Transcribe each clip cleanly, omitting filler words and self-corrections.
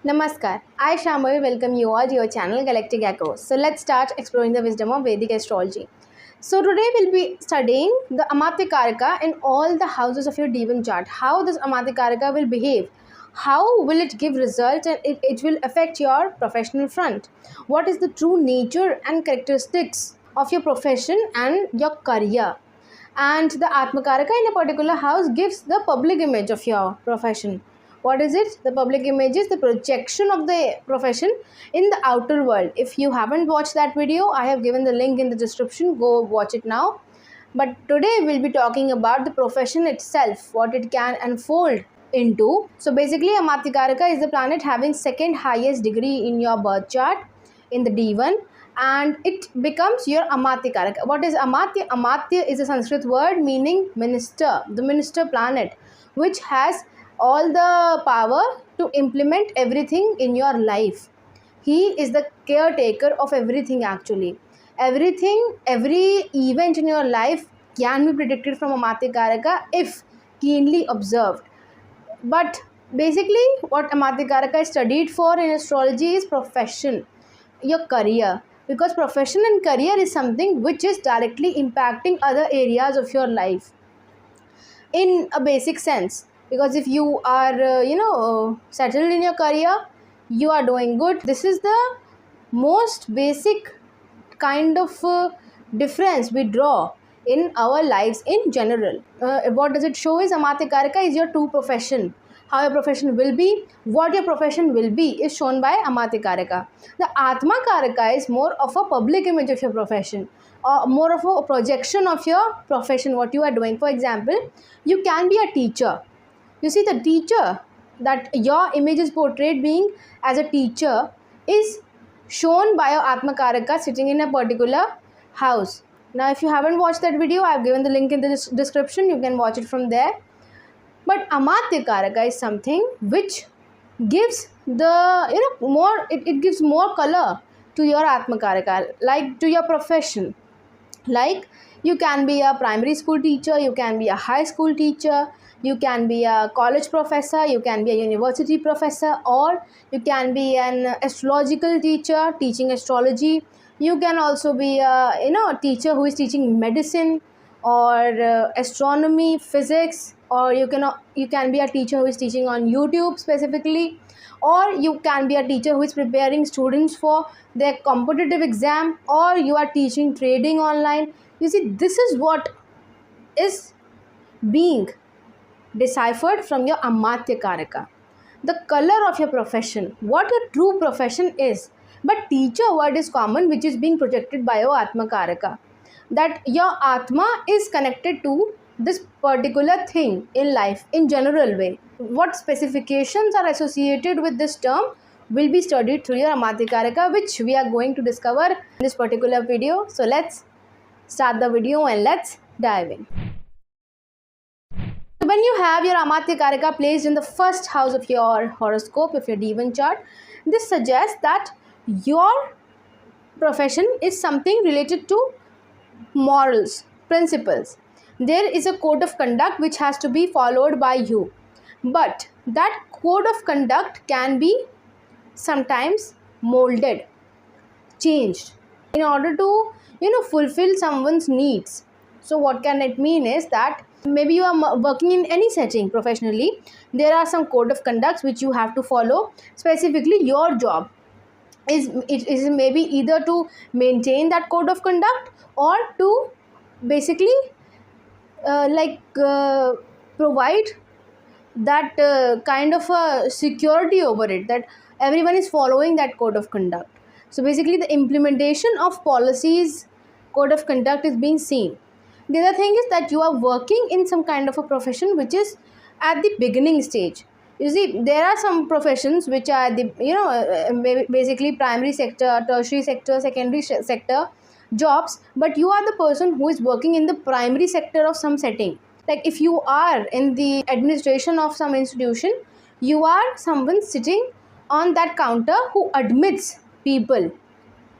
Namaskar, I Shambhavi welcome you all to your channel Galactic Echoes. So let's start exploring the wisdom of Vedic astrology. So today we'll be studying the AmatyaKarka in all the houses of your Devon chart. How this AmatyaKarka will behave, how will it give results, and it will affect your professional front. What is the true nature and characteristics of your profession and your career. And the Atmakaraka in a particular house gives the public image of your profession. What is it? The public image is the projection of the profession in the outer world. If you haven't watched that video, I have given the link in the description. Go watch it now. But today we'll be talking about the profession itself, what it can unfold into. So basically, AmatyaKarka is the planet having second highest degree in your birth chart in the D1, and it becomes your AmatyaKaraka. What is Amatya? Amatya is a Sanskrit word meaning minister, the minister planet, which has all the power to implement everything in your life. He is the caretaker of everything actually. Everything, every event in your life can be predicted from AmatyaKaraka if keenly observed. But basically what AmatyaKaraka is studied for in astrology is profession, your career, because profession and career is something which is directly impacting other areas of your life in a basic sense. Because if you are settled in your career, you are doing good. This is the most basic kind of difference we draw in our lives in general. What does it show is AmatyaKaraka is your true profession. How your profession will be, what your profession will be is shown by AmatyaKaraka. The Atmakaraka is more of a public image of your profession, or more of a projection of your profession, what you are doing. For example, you can be a teacher. You see, the teacher that your image is portrayed being as a teacher is shown by your Atmakaraka sitting in a particular house. Now, if you haven't watched that video, I have given the link in the description. You can watch it from there. But AmatyaKaraka is something which gives the more. It gives more color to your Atmakaraka, like to your profession. Like you can be a primary school teacher, you can be a high school teacher, you can be a college professor, you can be a university professor, or you can be an astrological teacher teaching astrology. You can also be a teacher who is teaching medicine or astronomy, physics, or you can be a teacher who is teaching on YouTube specifically, or you can be a teacher who is preparing students for their competitive exam, or you are teaching trading online. You see, this is what is being deciphered from your AmatyaKaraka, the color of your profession, what your true profession is. But teacher word is common, which is being projected by your Atmakaraka, that your Atma is connected to this particular thing in life in general way. What specifications are associated with this term will be studied through your AmatyaKaraka, which we are going to discover in this particular video. So let's start the video and let's dive in. When you have your AmatyaKaraka placed in the first house of your horoscope, of your Devon chart, this suggests that your profession is something related to morals, principles. There is a code of conduct which has to be followed by you. But that code of conduct can be sometimes molded, changed in order to fulfill someone's needs. So what can it mean is that maybe you are working in any setting professionally, there are some code of conducts which you have to follow. Specifically, your job is maybe either to maintain that code of conduct or to basically provide that kind of a security over it, that everyone is following that code of conduct. So basically the implementation of policies, code of conduct is being seen. The other thing is that you are working in some kind of a profession which is at the beginning stage. You see, there are some professions which are basically primary sector, tertiary sector, secondary sector jobs, but you are the person who is working in the primary sector of some setting. Like if you are in the administration of some institution, you are someone sitting on that counter who admits people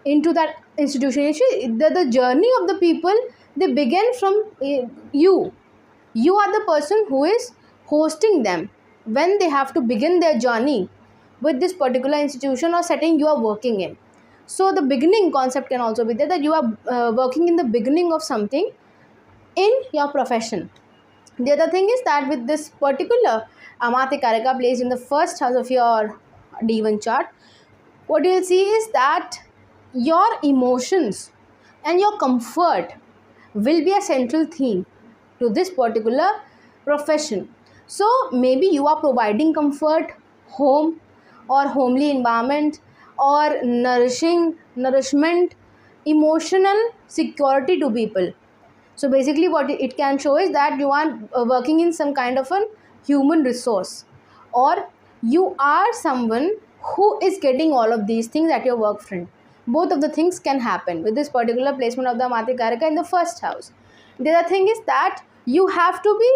into that institution. The journey of the people, they begin from you. You are the person who is hosting them when they have to begin their journey. with this particular institution or setting you are working in. So the beginning concept can also be there, that you are working in the beginning of something in your profession. The other thing is that with this particular AmatyaKarka placed in the first house of your D1 chart, what you'll see is that your emotions and your comfort will be a central theme to this particular profession. So maybe you are providing comfort, home or homely environment, or nourishment, emotional security to people. So basically what it can show is that you are working in some kind of a human resource, or you are someone who is getting all of these things at your work front. Both of the things can happen with this particular placement of the AmatyaKarka in the first house. The other thing is that you have to be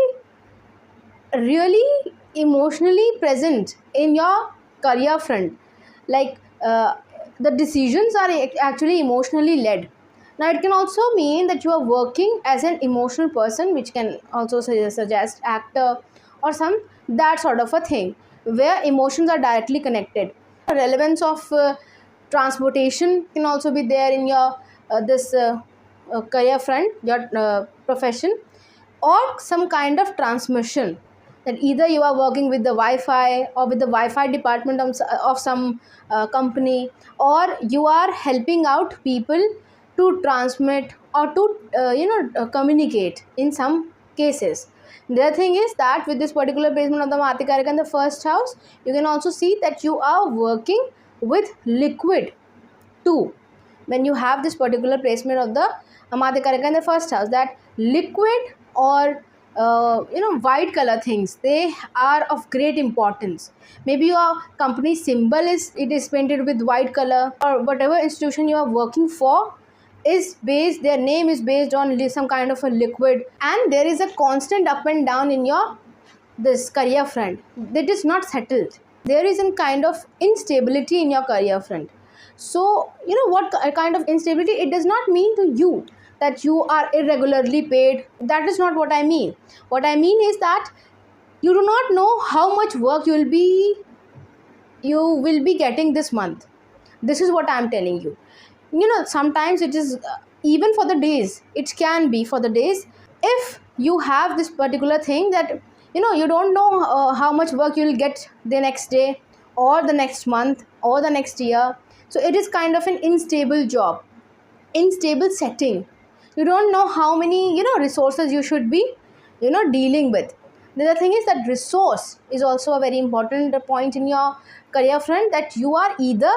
really emotionally present in your career front. Like the decisions are actually emotionally led. Now it can also mean that you are working as an emotional person, which can also suggest actor or some that sort of a thing, where emotions are directly connected. The relevance of transportation can also be there in your this career front, your profession, or some kind of transmission, that either you are working with the Wi-Fi or with the Wi-Fi department of some company, or you are helping out people to transmit or to communicate in some cases. The other thing is that with this particular placement of the AmatyaKarka in the first house, you can also see that you are working with liquid too. When you have this particular placement of the AmatyaKarka in the first house, that liquid or white color things, they are of great importance. Maybe your company symbol is painted with white color, or whatever institution you are working for is based, their name is based on some kind of a liquid, and there is a constant up and down in your this career front that is not settled. There is a kind of instability in your career front. So what kind of instability? It does not mean to you that you are irregularly paid. That is not what I mean. What I mean is that you do not know how much work you will be getting this month. This is what I am telling you. Sometimes it is even for the days, it can be for the days. If you have this particular thing that you don't know how much work you will get the next day or the next month or the next year, so it is kind of an unstable job, unstable setting. You don't know how many resources you should be dealing with. The other thing is that resource is also a very important point in your career front, that you are either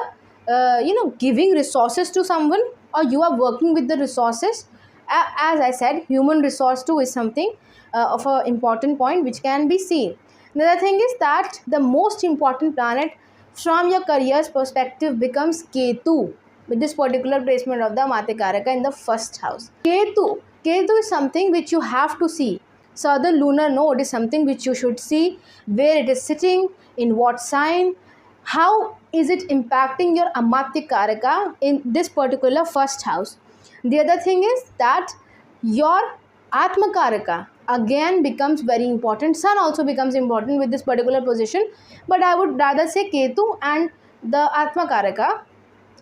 giving resources to someone, or you are working with the resources. As I said, human resource too is something of an important point which can be seen. The other thing is that the most important planet from your career's perspective becomes Ketu with this particular placement of the AmatyaKarka in the first house. Ketu is something which you have to see. Southern lunar node is something which you should see, where it is sitting, in what sign, how is it impacting your AmatyaKarka in this particular first house. The other thing is that your Atmakaraka again becomes very important. Sun also becomes important with this particular position, but I would rather say Ketu and the Atmakaraka,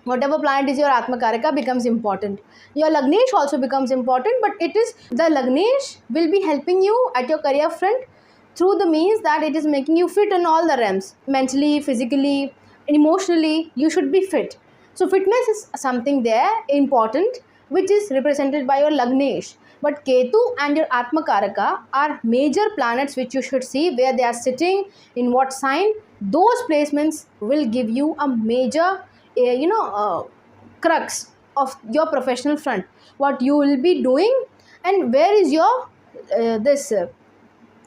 whatever planet is your Atmakaraka, becomes important. Your Lagnesh also becomes important, but it is the Lagnesh will be helping you at your career front through the means that it is making you fit in all the realms, mentally, physically, emotionally. You should be fit. So fitness is something there important, which is represented by your Lagnesh. But Ketu and your Atmakaraka are major planets which you should see, where they are sitting, in what sign. Those placements will give you a major crux of your professional front, what you will be doing, and where is your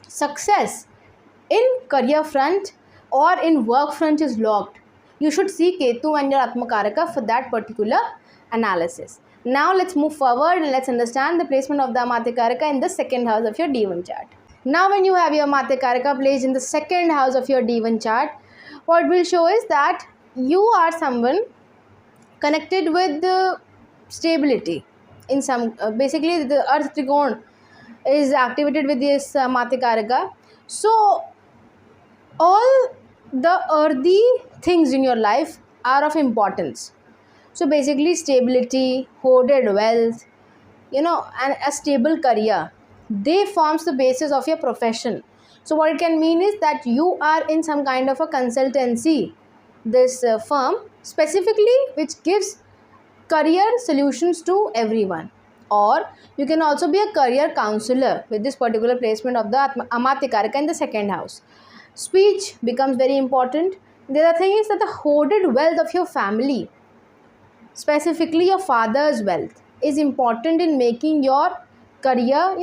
success in career front or in work front is locked. You should see Ketu and your Atmakaraka for that particular analysis. Now let's move forward and let's understand the placement of the AmatyaKaraka in the second house of your D1 chart. Now when you have your AmatyaKaraka placed in the second house of your D1 chart, what will show is that you are someone connected with the stability in some basically the earth trigon is activated with this AmatyaKaraka. So all the earthy things in your life are of importance. So basically stability, hoarded wealth, and a stable career, they forms the basis of your profession. So what it can mean is that you are in some kind of a consultancy, this firm specifically, which gives career solutions to everyone. Or you can also be a career counselor with this particular placement of the AmatyaKarka in the second house. Speech becomes very important. The other thing is that the hoarded wealth of your family, specifically your father's wealth, is important in making your career,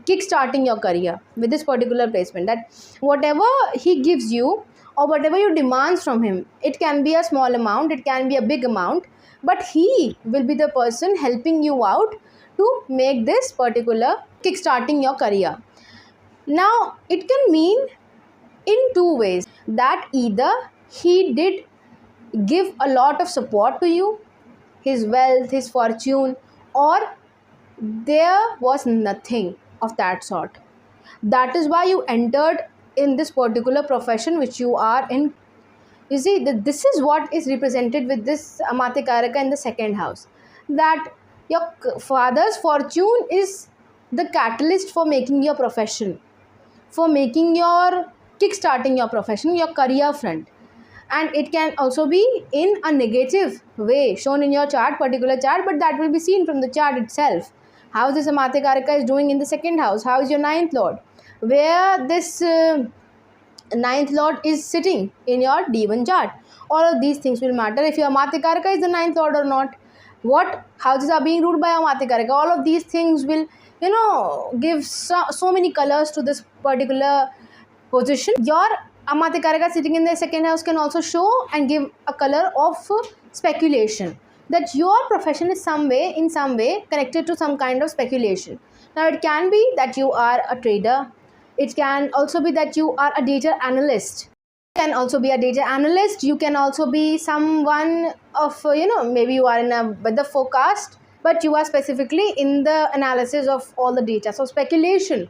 kick-starting your career with this particular placement. That whatever he gives you or whatever you demands from him, it can be a small amount, it can be a big amount, but he will be the person helping you out to make this particular kick-starting your career. Now it can mean in two ways, that either he did give a lot of support to you, his wealth, his fortune, or there was nothing of that sort. That is why you entered in this particular profession which you are in. You see, this is what is represented with this AmatyaKarka in the second house. That your father's fortune is the catalyst for making your profession, for making your kick-starting your profession, your career front. And it can also be in a negative way shown in your chart, particular chart, but that will be seen from the chart itself. How this AmatyaKarka is doing in the second house, how is your ninth lord, where this ninth lord is sitting in your D1 chart. All of these things will matter if your AmatyaKarka is the ninth lord or not, what houses are being ruled by AmatyaKarka. All of these things will give so many colors to this particular position. Your AmatyaKarka sitting in the second house can also show and give a color of speculation, that your profession is in some way connected to some kind of speculation. Now it can be that you are a trader, it can also be that you are a data analyst, can also be a data analyst, you can also be someone of maybe you are in a weather forecast, but you are specifically in the analysis of all the data. So speculating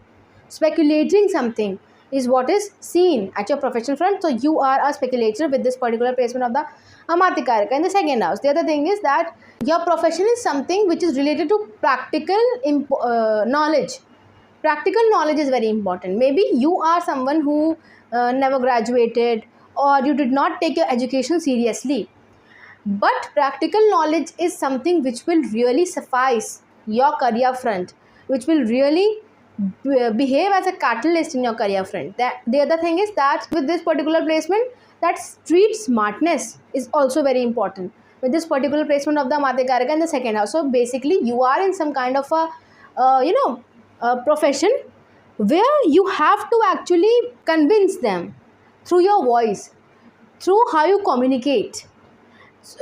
something is what is seen at your professional front. So you are a speculator with this particular placement of the AmatyaKarka in the second house. The other thing is that your profession is something which is related to practical knowledge. Practical knowledge is very important. Maybe you are someone who never graduated, or you did not take your education seriously, but practical knowledge is something which will really suffice your career front, which will really behave as a catalyst in your career front. The other thing is that with this particular placement, that street smartness is also very important with this particular placement of the AmatyaKarka in the second house. So basically you are in some kind of a profession where you have to actually convince them through your voice, through how you communicate.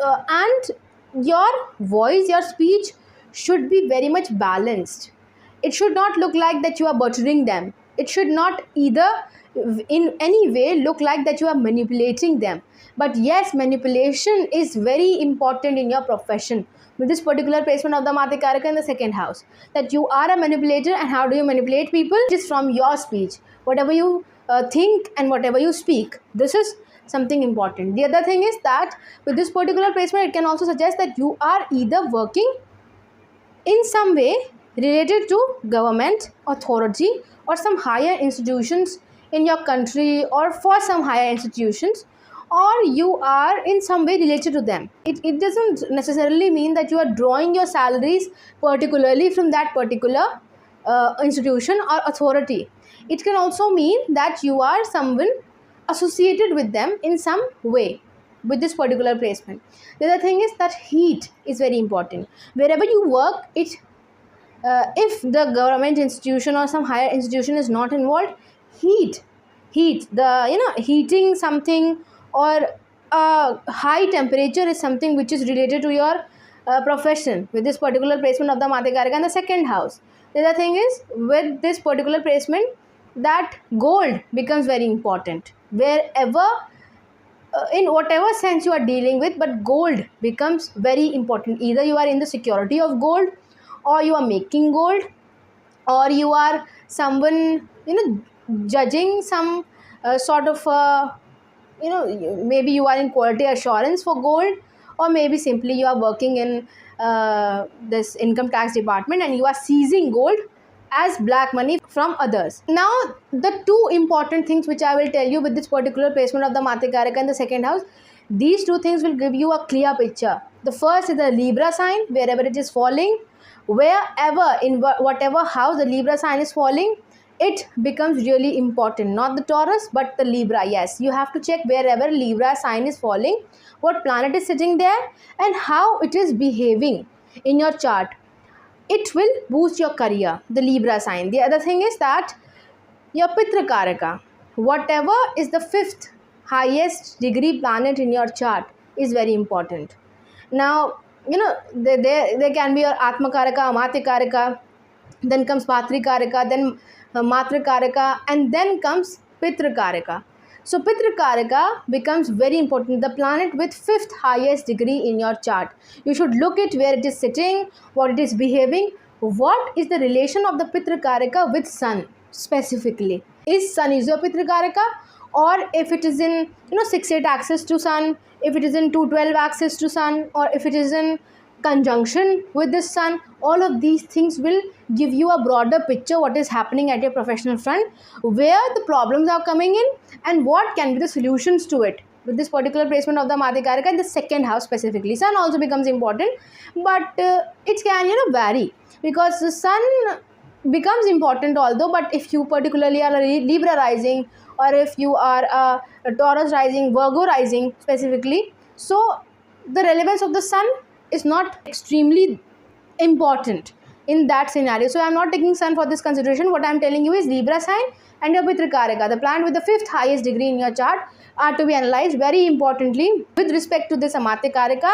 And your voice, your speech should be very much balanced. It should not look like that you are butchering them. It should not either in any way look like that you are manipulating them. But yes, manipulation is very important in your profession with this particular placement of the AmatyaKarka in the second house. That you are a manipulator, and how do you manipulate people? Just from your speech, whatever you think and whatever you speak. This is something important. The other thing is that with this particular placement, it can also suggest that you are either working in some way related to government, authority, or some higher institutions in your country, or for some higher institutions, or you are in some way related to them. It doesn't necessarily mean that you are drawing your salaries particularly from that particular institution or authority. It can also mean that you are someone associated with them in some way with this particular placement. The other thing is that heat is very important. Wherever you work, if the government institution or some higher institution is not involved, heat heating something, or a high temperature is something which is related to your profession with this particular placement of the AmatyaKarka in the second house. The other thing is with this particular placement, that gold becomes very important wherever, in whatever sense you are dealing with, but gold becomes very important. Either you are in the security of gold, or you are making gold, or you are someone judging some sort of maybe you are in quality assurance for gold, or maybe simply you are working in this income tax department and you are seizing gold as black money from others. Now, the two important things which I will tell you with this particular placement of the AmatyaKarka in the second house, these two things will give you a clear picture. The first is the Libra sign, wherever it is falling, wherever in whatever house the Libra sign is falling, it becomes really important. Not the Taurus, but the Libra. Yes, you have to check wherever Libra sign is falling, what planet is sitting there, and how it is behaving in your chart. It will boost your career, the Libra sign. The other thing is that your Pitra Karaka, whatever is the fifth highest degree planet in your chart, is very important. Now, there can be your Atma Karaka, Amatya Karaka, then comes Patri Karaka, then Matra Karaka, and then comes Pitra Karaka. So Pitra Karaka becomes very important, the planet with fifth highest degree in your chart. You should look at where it is sitting, what it is behaving, what is the relation of the Pitra Karaka with Sun specifically. Is Sun is your Pitra Karaka, or if it is in 6-8 axis to Sun, if it is in 2-12 axis to Sun, or if it is in conjunction with the Sun, all of these things will give you a broader picture what is happening at your professional front, where the problems are coming in, and what can be the solutions to it. With this particular placement of the AmatyaKarka in the second house specifically, Sun also becomes important, but it can vary, because the Sun becomes important although, but if you particularly are a Libra rising, or if you are a Taurus rising, Virgo rising specifically, so the relevance of the Sun is not extremely important in that scenario. So I am not taking Sun for this consideration. What I am telling you is Libra sign and your Pitra Karaka, the planet with the fifth highest degree in your chart, are to be analyzed very importantly with respect to this AmatyaKarka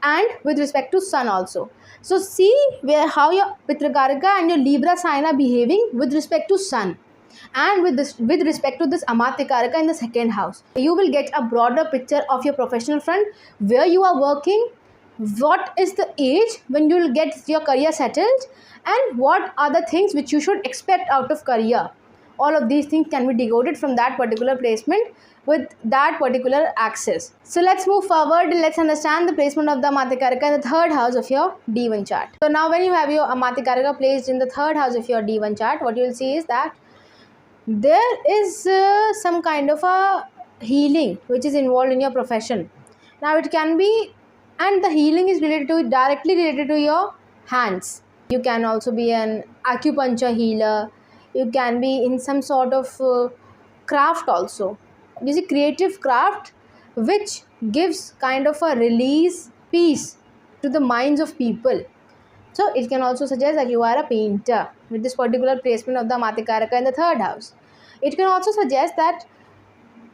and with respect to Sun also. So see how your Pitra Karaka and your Libra sign are behaving with respect to Sun, and with respect to this AmatyaKaraka in the second house. You will get a broader picture of your professional front, where you are working, what is the age when you will get your career settled, and what are the things which you should expect out of career. All of these things can be decoded from that particular placement with that particular axis. So let's move forward and let's understand the placement of the AmatyaKarka in the third house of your D1 chart. So now when you have your AmatyaKarka placed in the third house of your D1 chart, what you will see is that there is some kind of a healing which is involved in your profession. Now it can be, and the healing is directly related to your hands. You can also be an acupuncture healer. You can be in some sort of craft also. You see, creative craft which gives kind of a release, peace to the minds of people. So it can also suggest that you are a painter with this particular placement of the AmatyaKaraka in the third house. It can also suggest that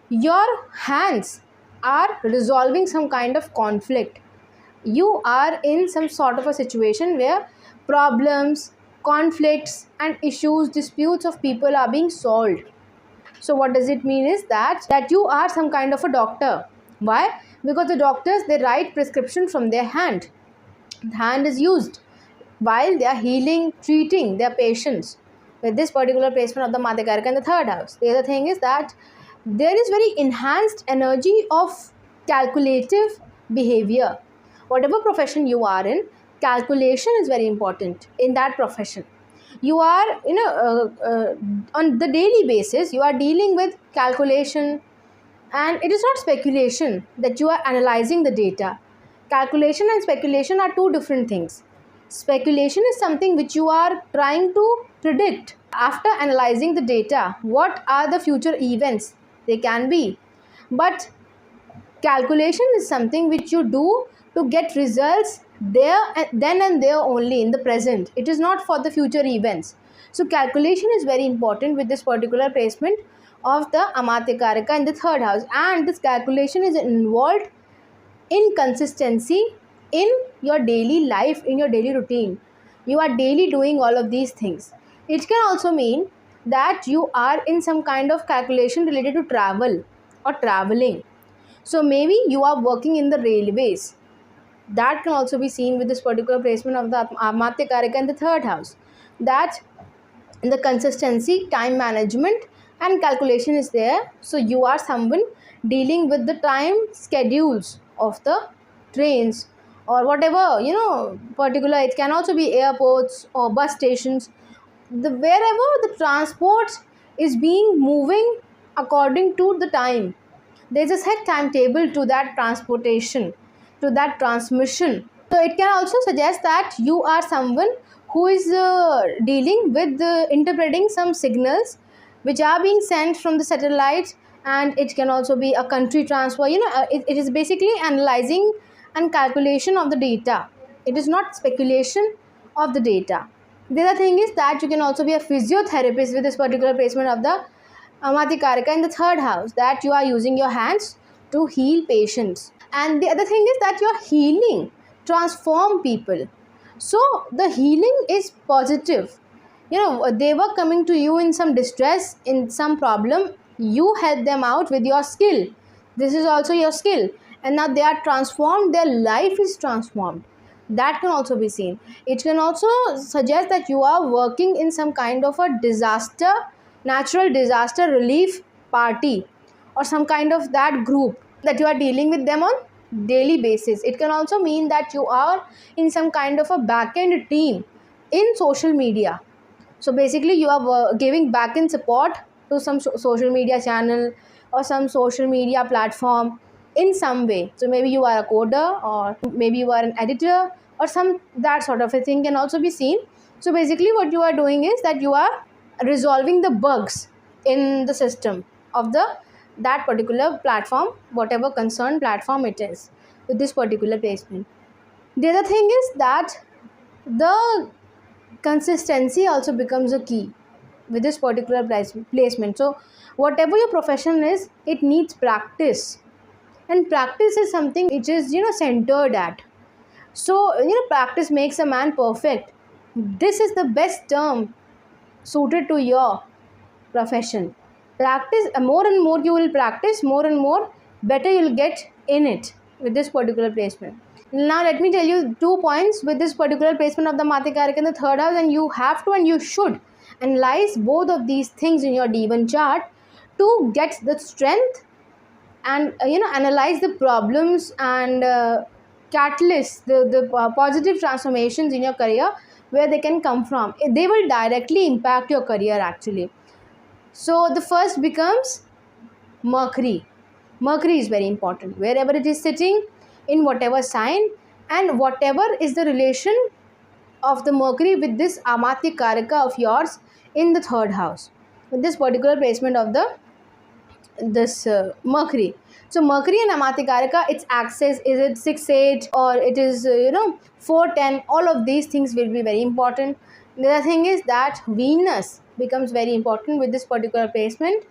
your hands are resolving some kind of conflict. You are in some sort of a situation where problems, conflicts and issues, disputes of people are being solved. So what does it mean is that you are some kind of a doctor. Why? Because the doctors, they write prescription from their hand. The hand is used while they are healing, treating their patients with this particular placement of the AmatyaKarka in the third house. The other thing is that there is very enhanced energy of calculative behavior. Whatever profession you are in, calculation is very important in that profession. You are on the daily basis, you are dealing with calculation, and it is not speculation that you are analyzing the data. Calculation and speculation are two different things. Speculation is something which you are trying to predict after analyzing the data. What are the future events? They can be. But calculation is something which you do to get results there and then and there only in the present. It is not for the future events. So calculation is very important with this particular placement of the AmatyaKaraka in the third house, and this calculation is involved in consistency in your daily life, in your daily routine. You are daily doing all of these things. It can also mean that you are in some kind of calculation related to travel or traveling. So maybe you are working in the railways. That can also be seen with this particular placement of the AmatyaKaraka in the third house. That in the consistency, time management and calculation is there. So you are someone dealing with the time schedules of the trains or whatever, particular. It can also be airports or bus stations, wherever the transport is being moving according to the time. There's a set timetable to that transportation, to that transmission. So it can also suggest that you are someone who is dealing with interpreting some signals which are being sent from the satellites, and it can also be a country transfer. It is basically analyzing and calculation of the data. It is not speculation of the data. The other thing is that you can also be a physiotherapist with this particular placement of the AmatyaKarka in the third house, that you are using your hands to heal patients. And the other thing is that your healing transform people. So the healing is positive. They were coming to you in some distress, in some problem. You help them out with your skill. This is also your skill. And now they are transformed. Their life is transformed. That can also be seen. It can also suggest that you are working in some kind of a disaster, natural disaster relief party, or some kind of that group that you are dealing with them on daily basis. It can also mean that you are in some kind of a back-end team in social media. So basically you are giving back-end support to some social media channel or some social media platform in some way. So maybe you are a coder, or maybe you are an editor, or some that sort of a thing can also be seen. So basically what you are doing is that you are resolving the bugs in the system of that particular platform, whatever concerned platform it is, with this particular placement. The other thing is that the consistency also becomes a key with this particular placement. So whatever your profession is, it needs practice, and practice is something which is centered at. So practice makes a man perfect. This is the best term suited to your profession. Practice, more and more you will practice, more and more better you will get in it with this particular placement. Now let me tell you 2 points with this particular placement of the AmatyaKarka in the third house, and you have to and you should analyze both of these things in your D1 chart to get the strength and analyze the problems and catalysts, the positive transformations in your career, where they can come from. They will directly impact your career actually. So the first becomes Mercury. Mercury is very important wherever it is sitting, in whatever sign, and whatever is the relation of the Mercury with this AmatyaKarka of yours in the third house, with this particular placement of this Mercury. So Mercury and AmatyaKarka, its axis, is it 6-8 or it is 4-10? All of these things will be very important. The other thing is that Venus becomes very important with this particular placement.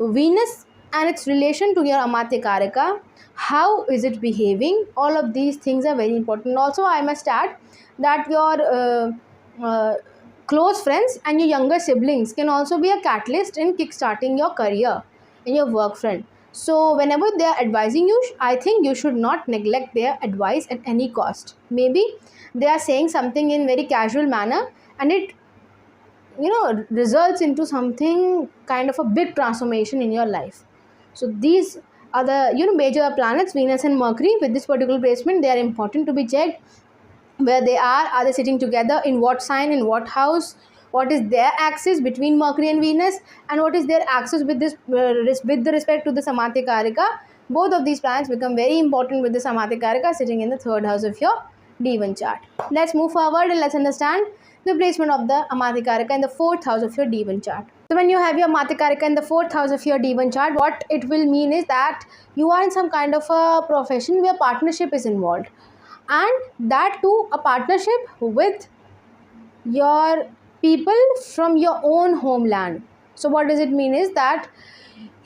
Venus and its relation to your AmatyaKarka, how is it behaving? All of these things are very important. Also, I must add that your close friends and your younger siblings can also be a catalyst in kickstarting your career in your work front. So whenever they are advising you, I think you should not neglect their advice at any cost. Maybe they are saying something in very casual manner, and it results into something kind of a big transformation in your life. So these are the major planets, Venus and Mercury, with this particular placement. They are important to be checked. Where they are they sitting together, in what sign, in what house, what is their axis between Mercury and Venus, and what is their axis with this with the respect to the AmatyaKarka. Both of these planets become very important with the AmatyaKarka sitting in the third house of your D1 chart. Let's move forward and let's understand the placement of the AmatyaKarka in the fourth house of your D1 chart. So when you have your AmatyaKarka in the fourth house of your D1 chart, what it will mean is that you are in some kind of a profession where partnership is involved, and that too a partnership with your people from your own homeland. So what does it mean is that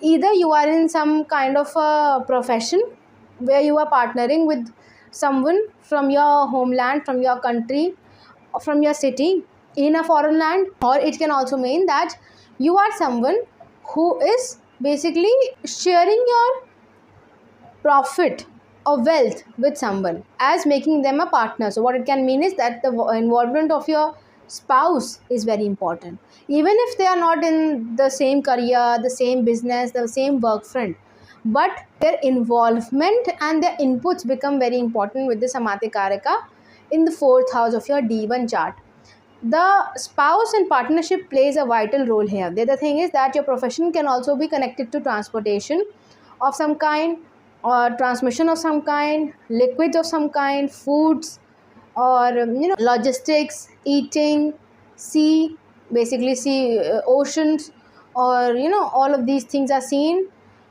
either you are in some kind of a profession where you are partnering with someone from your homeland, from your country, or from your city in a foreign land, or it can also mean that you are someone who is basically sharing your profit or wealth with someone as making them a partner. So what it can mean is that the involvement of your spouse is very important, even if they are not in the same career, the same business, the same work front. but their involvement and their inputs become very important with this Amatyakarka in the fourth house of your D1 chart. The spouse and partnership plays a vital role here. The other thing is that your profession can also be connected to transportation of some kind, or transmission of some kind, liquids of some kind, foods, or logistics, eating, sea, basically sea, oceans, or all of these things are seen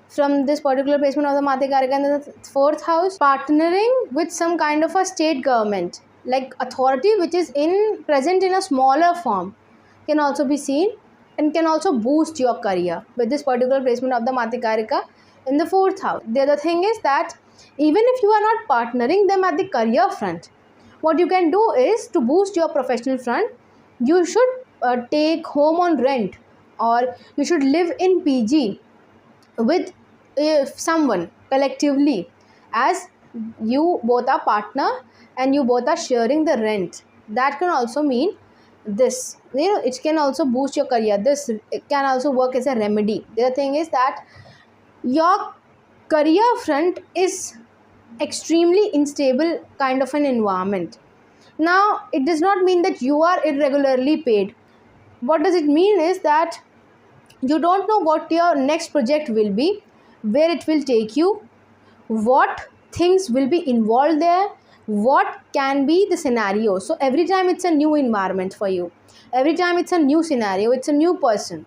from this particular placement of the Matyakarika in the fourth house. Partnering with some kind of a state government, like authority which is in present in a smaller form, can also be seen and can also boost your career with this particular placement of the Matyakarika in the fourth house. The other thing is that even if you are not partnering them at the career front, what you can do is to boost your professional front, you should take home on rent, or you should live in PG with someone collectively, as you both are partner and you both are sharing the rent. That can also mean this, it can also boost your career. This it can also work as a remedy. The other thing is that your career front is extremely unstable kind of an environment. Now it does not mean that you are irregularly paid. What does it mean is that you don't know what your next project will be, where it will take you, what things will be involved there, what can be the scenario. So every time it's a new environment for you, every time it's a new scenario, it's a new person.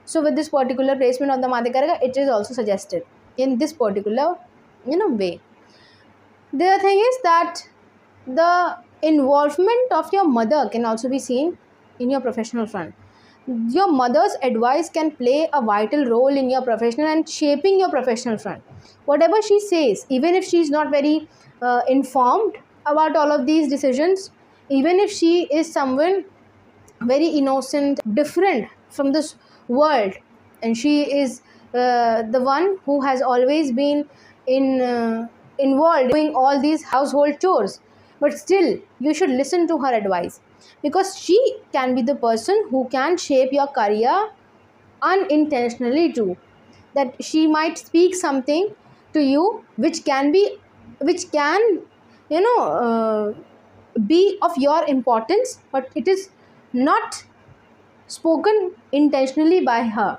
So with this particular placement of the Matyakaraka, it is also suggested in this particular way. The other thing is that the involvement of your mother can also be seen in your professional front. Your mother's advice can play a vital role in your professional and shaping your professional front. Whatever she says, even if she is not very informed about all of these decisions, even if she is someone very innocent, different from this world, and she is the one who has always been involved doing all these household chores, but still you should listen to her advice, because she can be the person who can shape your career unintentionally too. That she might speak something to you which can be of your importance, but it is not spoken intentionally by her.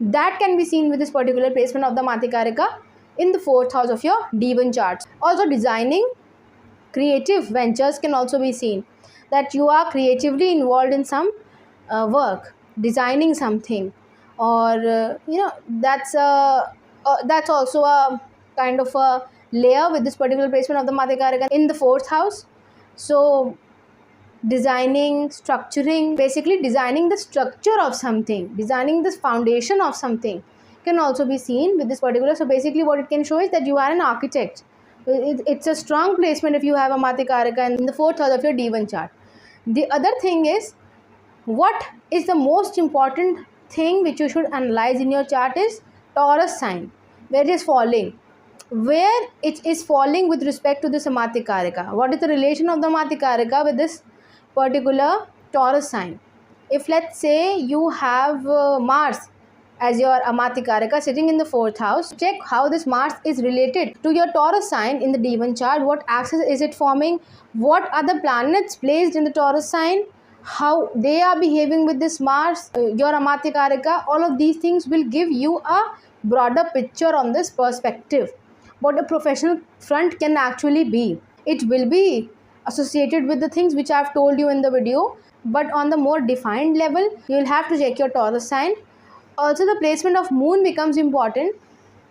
That can be seen with this particular placement of the Matyakarika in the fourth house of your D1 charts. Also, designing creative ventures can also be seen, that you are creatively involved in some work, designing something, or that's also a kind of a layer with this particular placement of the Matyakarika in the fourth house. So designing, structuring, basically designing the structure of something, designing the foundation of something can also be seen with this particular. So basically what it can show is that you are an architect. It's a strong placement if you have a Matyakarika in the fourth house of your D1 chart. The other thing is, what is the most important thing which you should analyze in your chart is Taurus sign, where it is falling. Where it is falling with respect to this Matyakarika. What is the relation of the Matyakarika with this particular Taurus sign? If let's say you have Mars as your Amatyakarika sitting in the fourth house, check how this Mars is related to your Taurus sign in the D1 chart. What axis is it forming? What are the planets placed in the Taurus sign? How they are behaving with this Mars, your Amatyakarika. All of these things will give you a broader picture on this perspective. What a professional front can actually be. It will be associated with the things which I have told you in the video, but on the more defined level, you will have to check your Taurus sign. Also, the placement of moon becomes important,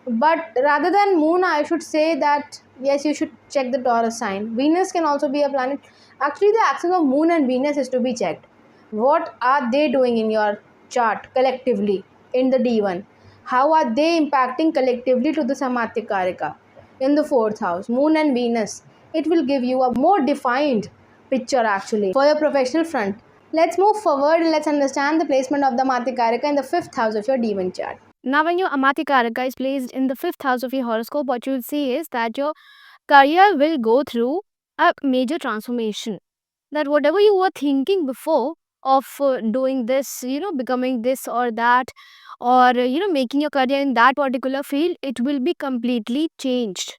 but rather than moon, I should say that yes, you should check the Taurus sign. Venus can also be a planet. Actually, the axis of moon and Venus is to be checked. What are they doing in your chart collectively in the D1? How are they impacting collectively to the Amatyakarika in the fourth house? Moon and Venus. It will give you a more defined picture actually for your professional front. Let's move forward and let's understand the placement of the Amatyakarika in the fifth house of your D1 chart. Now, when your Amatyakarika is placed in the fifth house of your horoscope, what you will see is that your career will go through a major transformation. That whatever you were thinking before of doing this, becoming this or that, or making your career in that particular field, it will be completely changed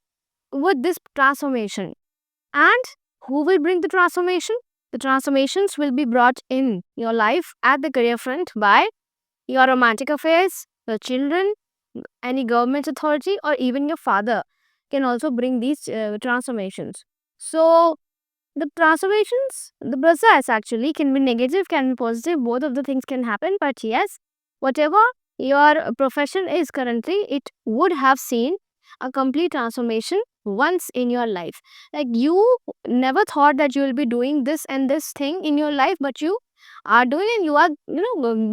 with this transformation. And who will bring the transformation? The transformations will be brought in your life at the career front by your romantic affairs, your children, any government authority, or even your father can also bring these transformations. So the transformations, the process actually can be negative, can be positive, both of the things can happen. But yes, whatever your profession is currently, it would have seen a complete transformation once in your life. Like you never thought that you will be doing this and this thing in your life, but you are doing, and you are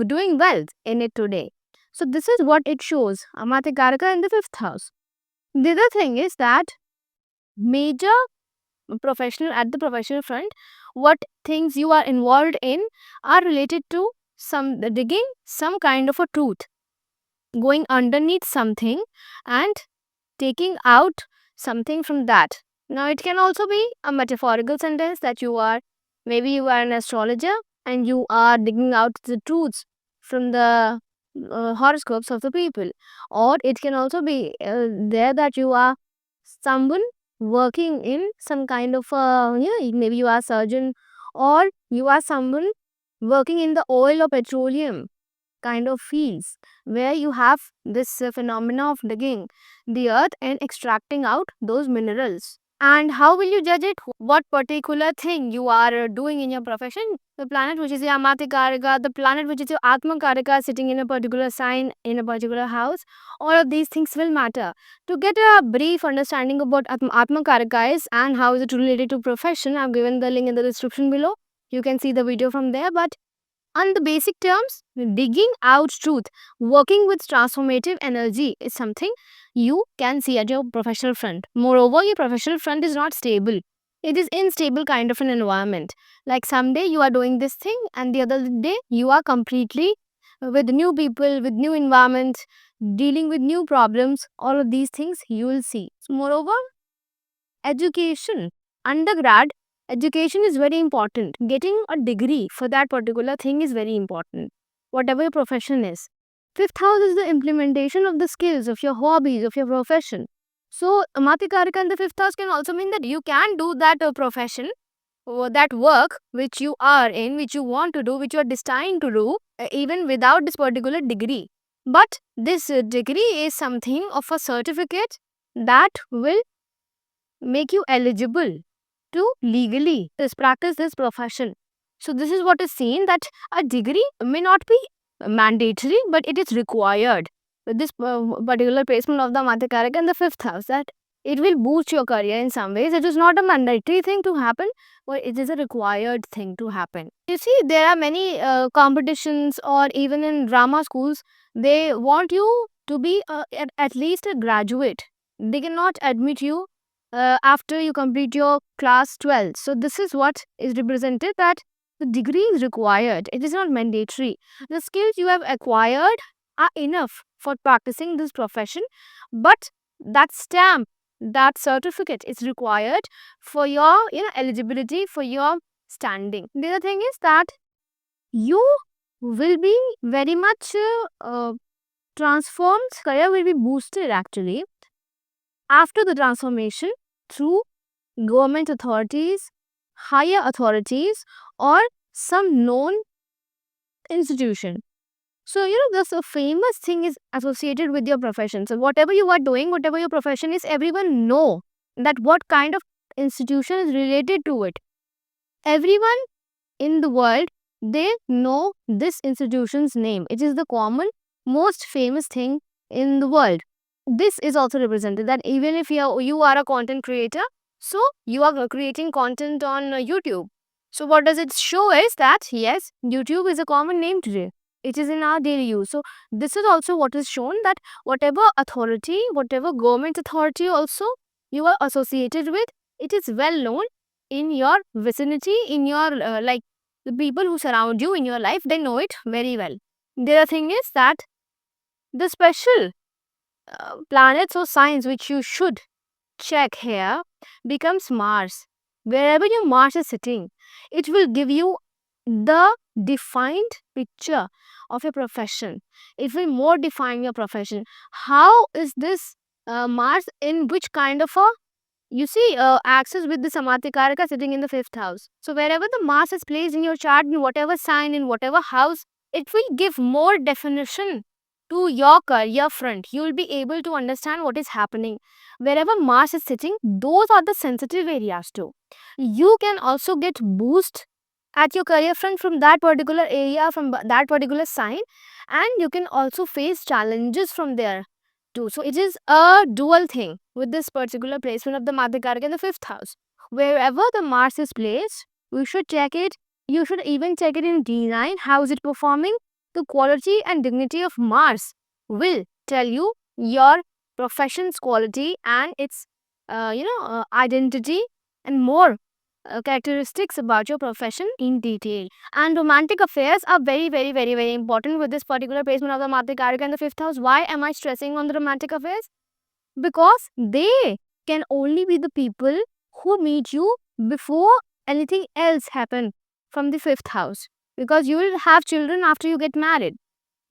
doing well in it today. So this is what it shows, AmatyaKarka in the fifth house. The other thing is that major professional, at the professional front, what things you are involved in are related to some digging some kind of a truth, going underneath something and taking out something from that. Now it can also be a metaphorical sentence that you are, maybe you are an astrologer and you are digging out the truths from the horoscopes of the people. Or it can also be there that you are someone working in some kind of maybe you are a surgeon, or you are someone working in the oil or petroleum kind of fields, where you have this phenomena of digging the earth and extracting out those minerals. And how will you judge it? What particular thing you are doing in your profession? The planet which is your AmatyaKarka, the planet which is your AtmaKarka sitting in a particular sign in a particular house, all of these things will matter. To get a brief understanding about AtmaKarka is and how is it related to profession, I've given the link in the description below. You can see the video from there. But on the basic terms, digging out truth, working with transformative energy is something you can see at your professional front. Moreover, your professional front is not stable. It is unstable kind of an environment. Like someday you are doing this thing and the other day you are completely with new people, with new environment, dealing with new problems. All of these things you will see. Moreover, education, undergrad education is very important. Getting a degree for that particular thing is very important, whatever your profession is. Fifth house is the implementation of the skills of your hobbies, of your profession. So Mathikarika in the fifth house can also mean that you can do that profession or that work which you are in, which you want to do, which you are destined to do, even without this particular degree. But this degree is something of a certificate that will make you eligible to legally practice this profession. So this is what is seen, that a degree may not be mandatory, but it is required. With this particular placement of the Mathikaraka in the fifth house, that it will boost your career in some ways. It is not a mandatory thing to happen, but it is a required thing to happen. You see, there are many competitions, or even in drama schools, they want you to be at least a graduate. They cannot admit you after you complete your class 12. So this is what is represented, that the degree is required. It is not mandatory. The skills you have acquired are enough for practicing this profession, but that stamp, that certificate is required for your eligibility, for your standing. The other thing is that you will be very much transformed. Career will be boosted actually after the transformation through government authorities, higher authorities, or some known institution. So, this a famous thing is associated with your profession. So, whatever you are doing, whatever your profession is, everyone know that what kind of institution is related to it. Everyone in the world, they know this institution's name. It is the common, most famous thing in the world. This is also represented, that even if you are a content creator, so you are creating content on YouTube. So what does it show is that yes, YouTube is a common name today. It is in our daily use. So this is also what is shown, that whatever authority, whatever government authority also you are associated with, it is well known in your vicinity, in your like the people who surround you in your life, they know it very well. The other thing is that the special planets or signs which you should check here becomes Mars. Wherever your Mars is sitting, it will give you the defined picture of your profession. It will more define your profession. How is this Mars in which kind of a, you see, axis with the AmatyaKarka sitting in the fifth house. So wherever the Mars is placed in your chart, in whatever sign, in whatever house, it will give more definition to your career front. You will be able to understand what is happening. Wherever Mars is sitting, those are the sensitive areas too. You can also get boost at your career front from that particular area, from that particular sign, and you can also face challenges from there too. So it is a dual thing with this particular placement of the AmatyaKarka in the fifth house. Wherever the Mars is placed, we should check it. You should even check it in D9. How is it performing? The quality and dignity of Mars will tell you your profession's quality and its identity and more characteristics about your profession in detail. And romantic affairs are very, very, very, very important with this particular placement of the AmatyaKarka in the fifth house. Why am I stressing on the romantic affairs? Because they can only be the people who meet you before anything else happen from the fifth house. Because you will have children after you get married.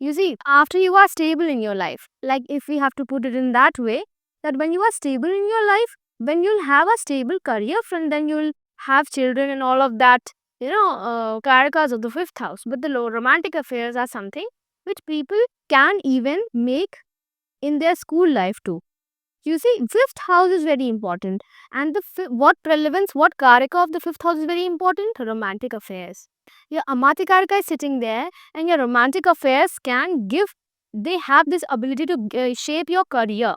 You see, after you are stable in your life, like if we have to put it in that way, that when you are stable in your life, when you'll have a stable career front, then you'll have children and all of that, karakas of the fifth house. But the low romantic affairs are something which people can even make in their school life too. You see, fifth house is very important, and the what relevance, what karaka of the fifth house is very important? Romantic affairs. Your AmatyaKarka is sitting there, and your romantic affairs can give. They have this ability to shape your career.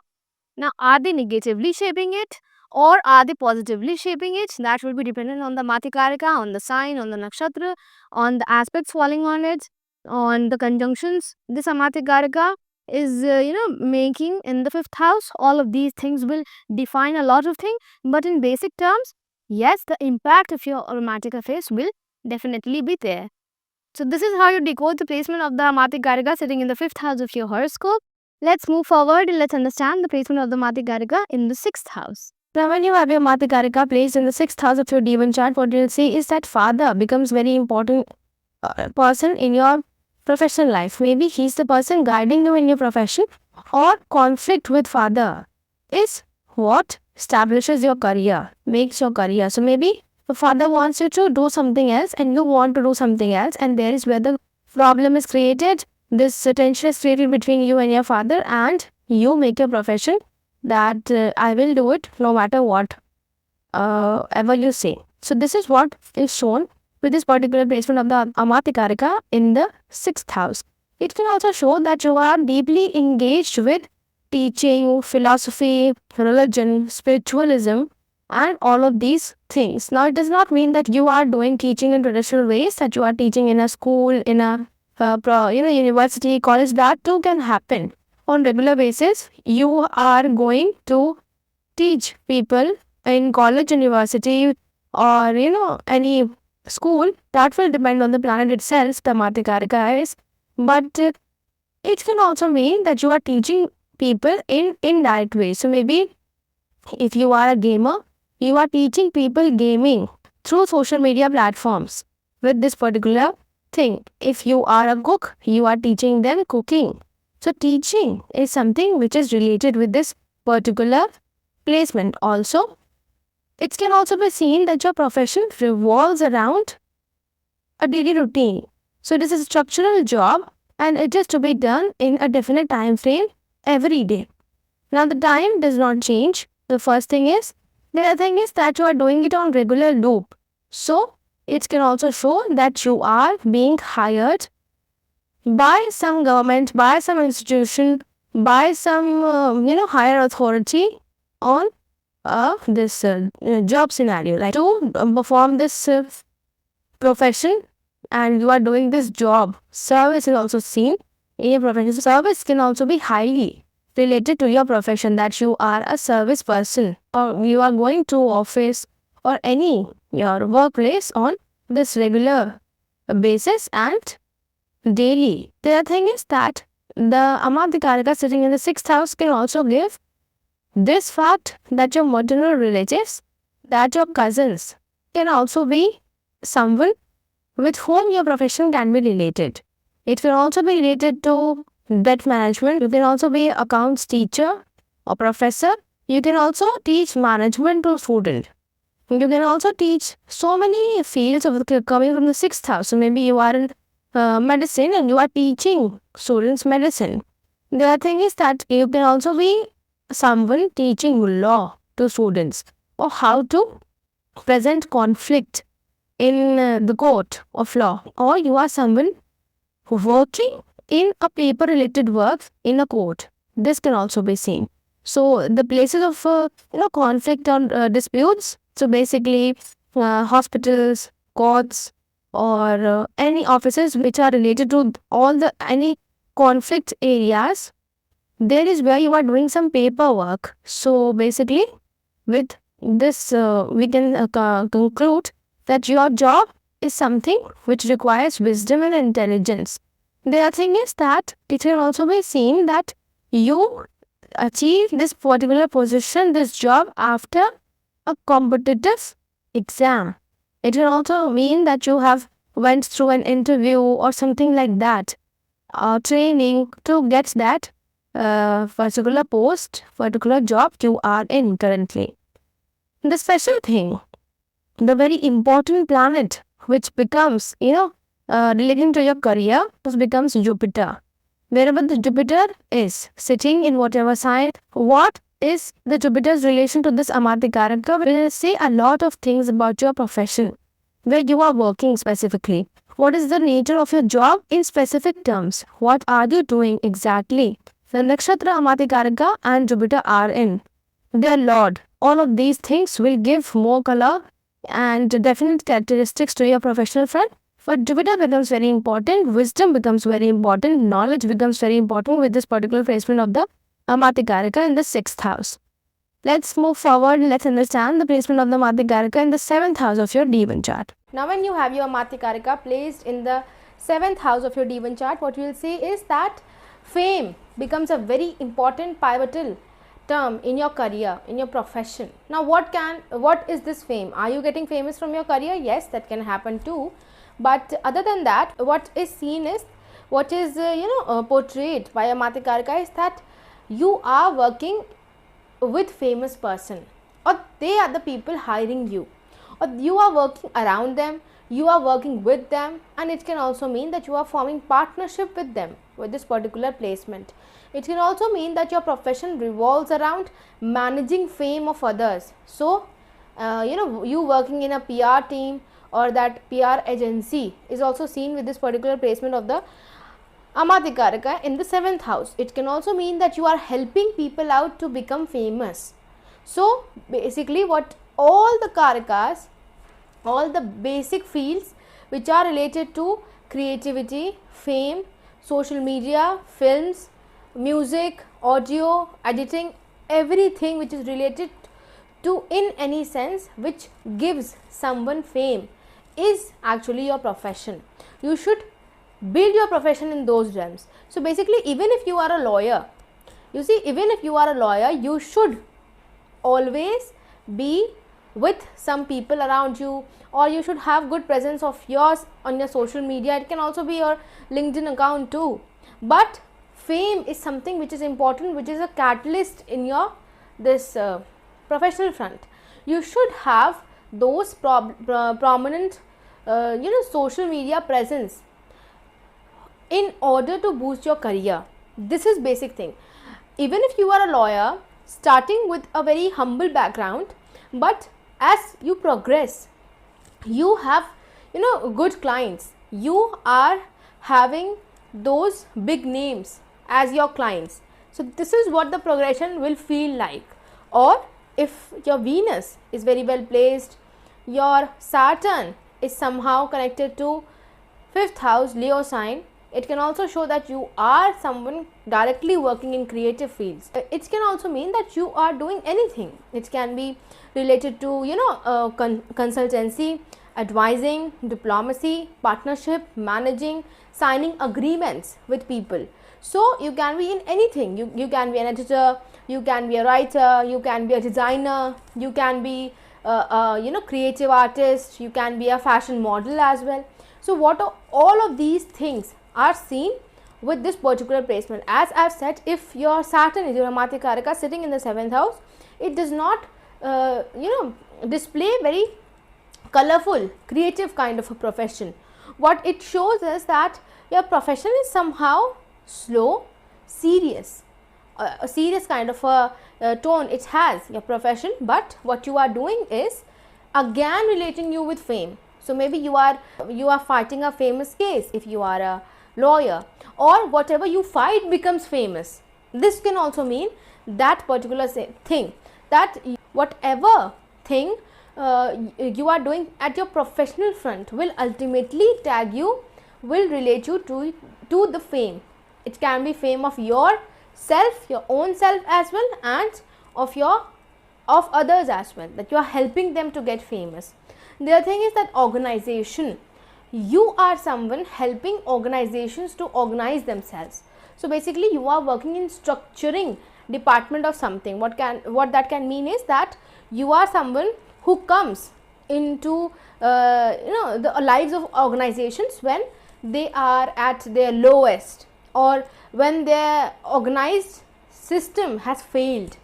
Now, are they negatively shaping it, or are they positively shaping it? That will be dependent on the AmatyaKarka, on the sign, on the nakshatra, on the aspects falling on it, on the conjunctions. This AmatyaKarka is making in the fifth house. All of these things will define a lot of things, but in basic terms, yes, the impact of your romantic affairs will definitely be there. So this is how you decode the placement of the AmatyaKarka sitting in the fifth house of your horoscope. Let's move forward and let's understand the placement of the AmatyaKarka in the sixth house. Now, when you have your AmatyaKarka placed in the sixth house of your D1 chart, what you'll see is that father becomes very important person in your professional life. Maybe he's the person guiding you in your profession, or conflict with father is what establishes your career, makes your career. So maybe the father wants you to do something else and you want to do something else, and there is where the problem is created. This tension is created between you and your father, and you make your profession that I will do it no matter what ever you say. So this is what is shown with this particular placement of the AmatyaKarka in the sixth house. It can also show that you are deeply engaged with teaching, philosophy, religion, spiritualism, and all of these things. Now, it does not mean that you are doing teaching in traditional ways, that you are teaching in a school, in a university, college. That too can happen on regular basis. You are going to teach people in college, university, or any school. That will depend on the planet itself, the AmatyaKarka is. But it can also mean that you are teaching people in indirect ways. So maybe if you are a gamer, you are teaching people gaming through social media platforms with this particular thing. If you are a cook, you are teaching them cooking. So teaching is something which is related with this particular placement. Also, it can also be seen that your profession revolves around a daily routine. So it is a structural job, and it is to be done in a definite time frame every day. Now, the time does not change. The first thing is. The other thing is that you are doing it on regular loop. So it can also show that you are being hired by some government, by some institution, by some higher authority on this job scenario, like to perform this profession, and you are doing this job. Service is also seen in your profession. Service can also be highly related to your profession, that you are a service person, or you are going to office or any your workplace on this regular basis and daily. The other thing is that the AmatyaKarka sitting in the sixth house can also give this fact that your maternal relatives, that your cousins, can also be someone with whom your profession can be related. It can also be related to debt management. You can also be accounts teacher or professor. You can also teach management to student. You can also teach so many fields of coming from the sixth house. So maybe you are in medicine and you are teaching students medicine. The other thing is that you can also be someone teaching law to students or how to present conflict in the court of law, or you are someone working in a paper related work in a court. This can also be seen. So the places of conflict or disputes, so basically hospitals, courts, or any offices which are related to all the any conflict areas, there is where you are doing some paperwork. So basically with this we can conclude that your job is something which requires wisdom and intelligence. The other thing is that it can also be seen that you achieve this particular position, this job, after a competitive exam. It can also mean that you have went through an interview or something like that, training to get that particular post, particular job you are in currently. The special thing, the very important planet which becomes, relating to your career, this becomes Jupiter. Wherever the Jupiter is sitting in whatever sign, what is the Jupiter's relation to this AmatyaKarka will say a lot of things about your profession, where you are working specifically. What is the nature of your job in specific terms? What are you doing exactly? The nakshatra AmatyaKarka and Jupiter are in their lord. All of these things will give more color and definite characteristics to your professional front. But Jupiter becomes very important, wisdom becomes very important, knowledge becomes very important with this particular placement of the AmatyaKarka in the 6th house. Let's move forward. Let's understand the placement of the AmatyaKarka in the 7th house of your D1 chart. Now when you have your AmatyaKarka placed in the 7th house of your D1 chart, what you will see is that fame becomes a very important pivotal term in your career, in your profession. Now what is this fame? Are you getting famous from your career? Yes, that can happen too. But other than that, what is seen is, what is portrayed by AmatyaKarka is that you are working with famous person, or they are the people hiring you, or you are working around them, you are working with them, and it can also mean that you are forming partnership with them with this particular placement. It can also mean that your profession revolves around managing fame of others. So you working in a PR team or that PR agency is also seen with this particular placement of the AmatyaKarka in the 7th house. It can also mean that you are helping people out to become famous. So basically what all the Karakas, all the basic fields which are related to creativity, fame, social media, films, music, audio, editing, everything which is related to in any sense which gives someone fame is actually your profession. You should build your profession in those realms. So basically, even if you are a lawyer, you should always be with some people around you, or you should have good presence of yours on your social media. It can also be your LinkedIn account too. But fame is something which is important, which is a catalyst in your this professional front. You should have those prominent social media presence in order to boost your career. This is basic thing. Even if you are a lawyer starting with a very humble background, but as you progress, you have good clients, you are having those big names as your clients. So this is what the progression will feel like. Or if your Venus is very well placed, your Saturn is somehow connected to 5th house Leo sign, it can also show that you are someone directly working in creative fields. It can also mean that you are doing anything. It can be related to consultancy, advising, diplomacy, partnership, managing, signing agreements with people. So you can be in anything. You can be an editor, you can be a writer, you can be a designer, you can be creative artist, you can be a fashion model as well. So what are all of these things are seen with this particular placement. As I have said, if your Saturn is your AmatyaKarka sitting in the 7th house, it does not display very colorful, creative kind of a profession. What it shows is that your profession is somehow slow, serious, a serious kind of a tone it has, your profession, but what you are doing is again relating you with fame. So maybe you are fighting a famous case if you are a lawyer, or whatever you fight becomes famous. This can also mean that particular thing, that whatever thing you are doing at your professional front will ultimately tag you, will relate you to the fame. It can be fame of your self, your own self as well, and of others as well, that you are helping them to get famous. The other thing is that organization. You are someone helping organizations to organize themselves. So basically you are working in structuring department of something. What that can mean is that you are someone who comes into the lives of organizations when they are at their lowest, or when their organized system has failed,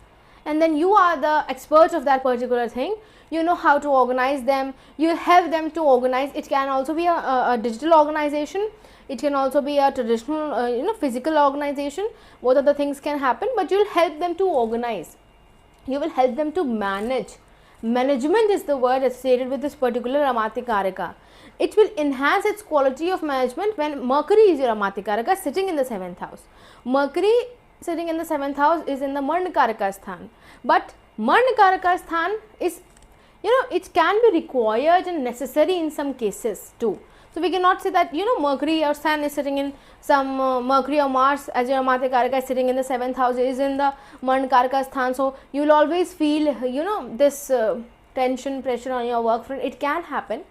and then you are the expert of that particular thing. You know how to organize them, you help them to organize. It can also be a digital organization, it can also be a traditional physical organization. Both of the things can happen, but you will help them to organize, you will help them to manage. Management is the word associated with this particular AmatyaKarka. It will enhance its quality of management when Mercury is your AmatyaKarka sitting in the 7th house. Mercury sitting in the 7th house is in the Marnakaraka sthan, but Marnakaraka sthan is, it can be required and necessary in some cases too. So we cannot say that Mercury or Sun is sitting in some Mercury or Mars as your AmatyaKarka is sitting in the 7th house, is in the Marnakaraka sthan, so you will always feel this tension, pressure on your work front. It can happen,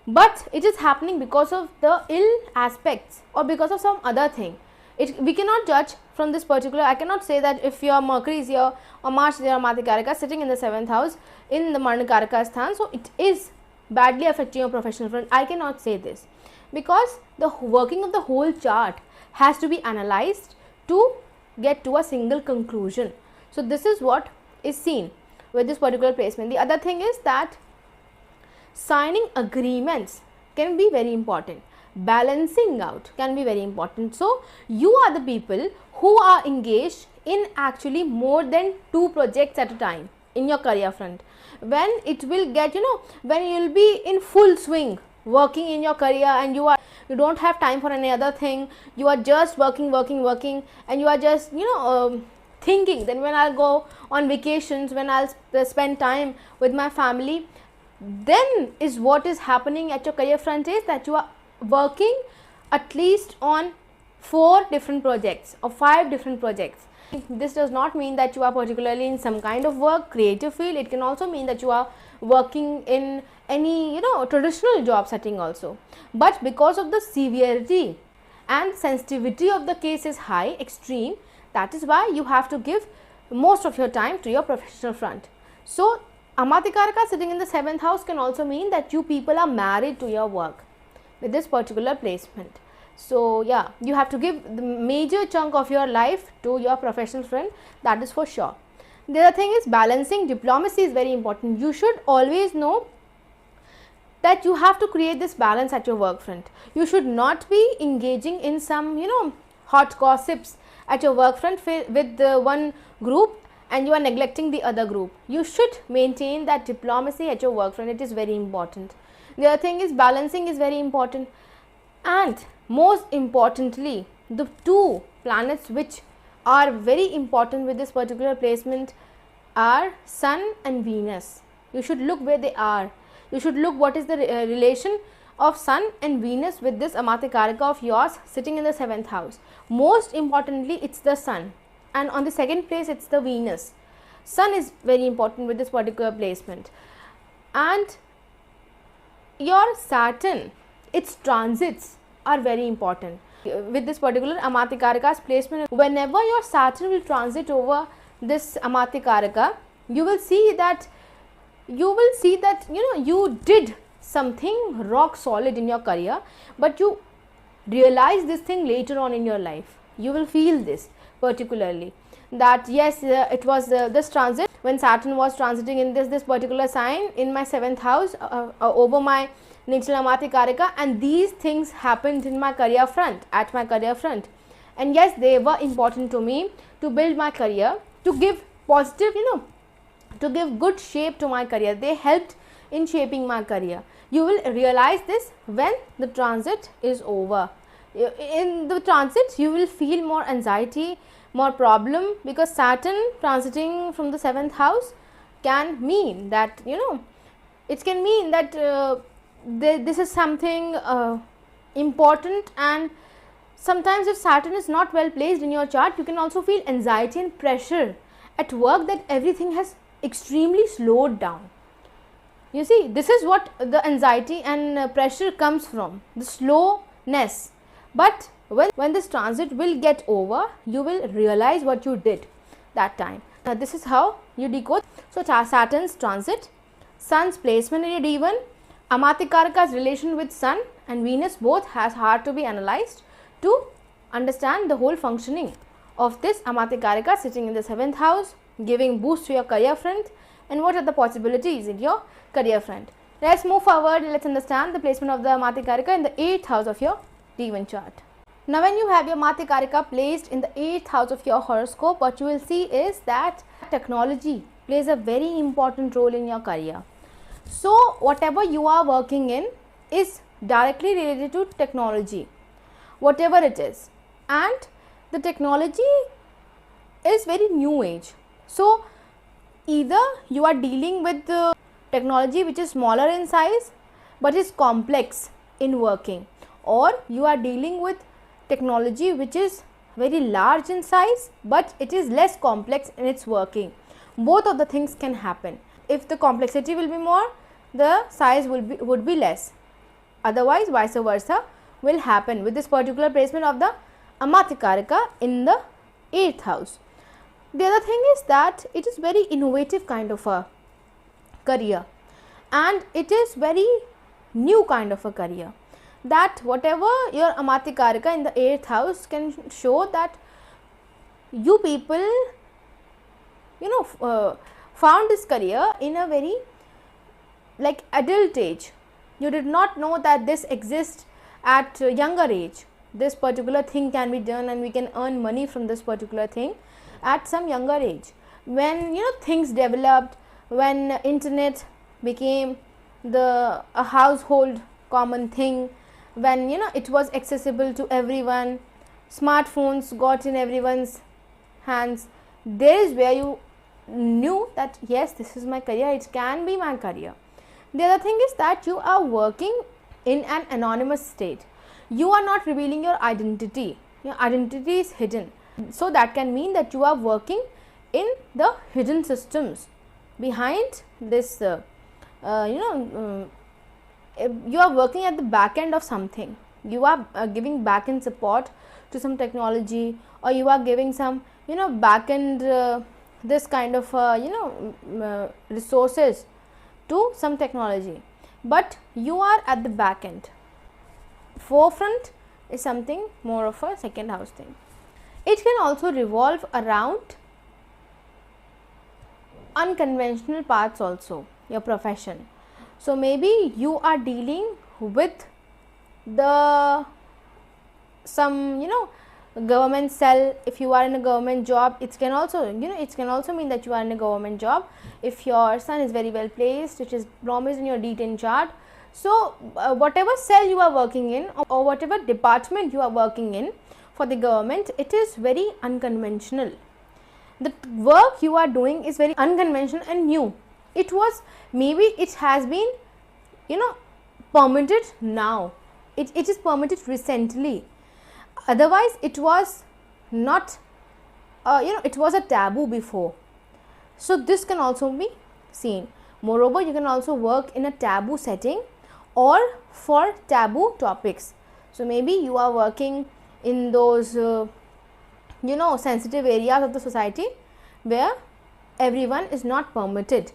but it is happening because of the ill aspects or because of some other thing. We cannot judge from this particular. I cannot say that if your Mercury is here or Mars is your AmatyaKarka sitting in the 7th house in the Marnakaraka sthan, so it is badly affecting your professional front. I cannot say this, because the working of the whole chart has to be analyzed to get to a single conclusion. So this is what is seen with this particular placement. The other thing is that signing agreements can be very important, balancing out can be very important. So you are the people who are engaged in actually more than 2 projects at a time in your career front. When it will get, when you will be in full swing working in your career, and you don't have time for any other thing, you are just working, and you are just thinking, then when I'll go on vacations, when I'll spend time with my family, then is what is happening at your career front is that you are working at least on 4 different projects or 5 different projects. This does not mean that you are particularly in some kind of work, creative field. It can also mean that you are working in any traditional job setting also. But because of the severity and sensitivity of the case is high, extreme, that is why you have to give most of your time to your professional front. So AmatyaKarka sitting in the 7th house can also mean that you people are married to your work with this particular placement. So yeah, you have to give the major chunk of your life to your professional friend, that is for sure. The other thing is balancing. Diplomacy is very important. You should always know that you have to create this balance at your work front. You should not be engaging in some hot gossips at your work front with the one group and you are neglecting the other group. You should maintain that diplomacy at your work front. It is very important. The other thing is balancing is very important, and most importantly, the 2 planets which are very important with this particular placement are Sun and Venus. You should look where they are. You should look what is the relation of Sun and Venus with this AmatyaKarka of yours sitting in the 7th house. Most importantly, it's the Sun, and on the second place it's the Venus. Sun is very important with this particular placement, and your Saturn, its transits are very important with this particular AmatyaKarka's placement. Whenever your Saturn will transit over this AmatyaKarka, you will see that you did something rock solid in your career, but you realize this thing later on in your life. You will feel this particularly, that yes, it was this transit when Saturn was transiting in this particular sign in my 7th house over my natal AmatyaKarka, and these things happened in my career front, at my career front, and yes, they were important to me to build my career, to give positive, to give good shape to my career. They helped in shaping my career. You will realize this when the transit is over. In the transit, you will feel more anxiety, more problem, because Saturn transiting from the 7th house can mean that, it can mean that this is something important, and sometimes if Saturn is not well placed in your chart, you can also feel anxiety and pressure at work, that everything has extremely slowed down. You see, this is what the anxiety and pressure comes from, the slowness. But when this transit will get over, you will realize what you did that time. Now this is how you decode. So Saturn's transit, Sun's placement in your D1, AmatyaKarka's relation with Sun and Venus both has hard to be analyzed to understand the whole functioning of this AmatyaKarka sitting in the 7th house, giving boost to your career front, and what are the possibilities in your career front. Let's move forward and let's understand the placement of the AmatyaKarka in the 8th house of your D1 chart. Now when you have your AmatyaKarka placed in the 8th house of your horoscope, what you will see is that technology plays a very important role in your career. So whatever you are working in is directly related to technology, whatever it is, and the technology is very new age. So either you are dealing with the technology which is smaller in size but is complex in working, or you are dealing with technology which is very large in size but it is less complex in its working. Both of the things can happen. If the complexity will be more, the size would be less. Otherwise, vice versa will happen with this particular placement of the AmatyaKarka in the 8th house. The other thing is that it is very innovative kind of a career, and it is very new kind of a career, that whatever your AmatyaKarka in the 8th house can show that you people found this career in a very like adult age. You did not know that this exists at a younger age. This particular thing can be done and we can earn money from this particular thing at some younger age. When things developed, when internet became a household common thing, when it was accessible to everyone, smartphones got in everyone's hands, there is where you knew that yes, this is my career, it can be my career. The other thing is that you are working in an anonymous state. You are not revealing your identity. Your identity is hidden. So that can mean that you are working in the hidden systems behind this. You are working at the back end of something. You are giving back end support to some technology, or you are giving some back end this kind of resources to some technology, but you are at the back end. Forefront is something more of a second house thing. It can also revolve around unconventional paths also, your profession. So maybe you are dealing with some government cell. If you are in a government job, it can also mean that you are in a government job. If your sun is very well placed, which is promised in your D10 chart, so whatever cell you are working in, or whatever department you are working in for the government, it is very unconventional. The work you are doing is very unconventional and new. It was, maybe it has been permitted now. It is permitted recently. Otherwise it was not, it was a taboo before. So this can also be seen. Moreover, you can also work in a taboo setting or for taboo topics. So maybe you are working in those sensitive areas of the society where everyone is not permitted.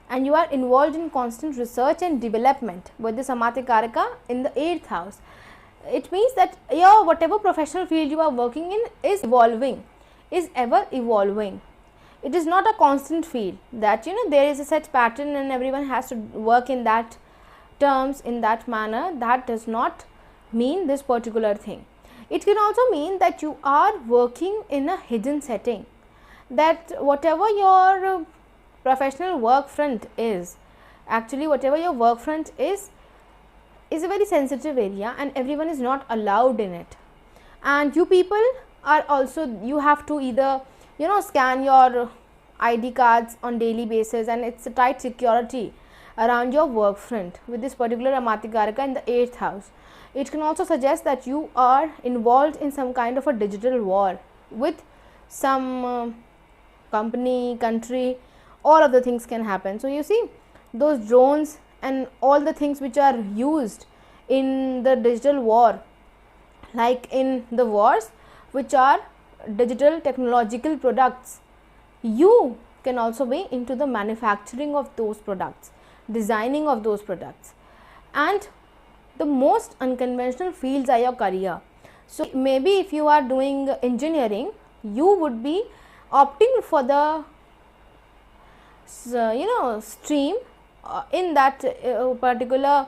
and you are involved in constant research and development with this AmatyaKarka in the 8th house. It means that your whatever professional field you are working in is evolving, is ever evolving. It is not a constant field that there is a set pattern and everyone has to work in that terms, in that manner. That does not mean this particular thing. It can also mean that you are working in a hidden setting, that whatever your professional work front is, actually whatever your work front is a very sensitive area and everyone is not allowed in it. And you people are also, you have to either scan your ID cards on daily basis, and it's a tight security around your work front with this particular AmatyaKarka in the 8th house. It can also suggest that you are involved in some kind of a digital war with some company, country. All of the things can happen. So you see, those drones and all the things which are used in the digital war, like in the wars which are digital technological products, you can also be into the manufacturing of those products, designing of those products. And the most unconventional fields are your career. So maybe if you are doing engineering, you would be opting for the stream in that particular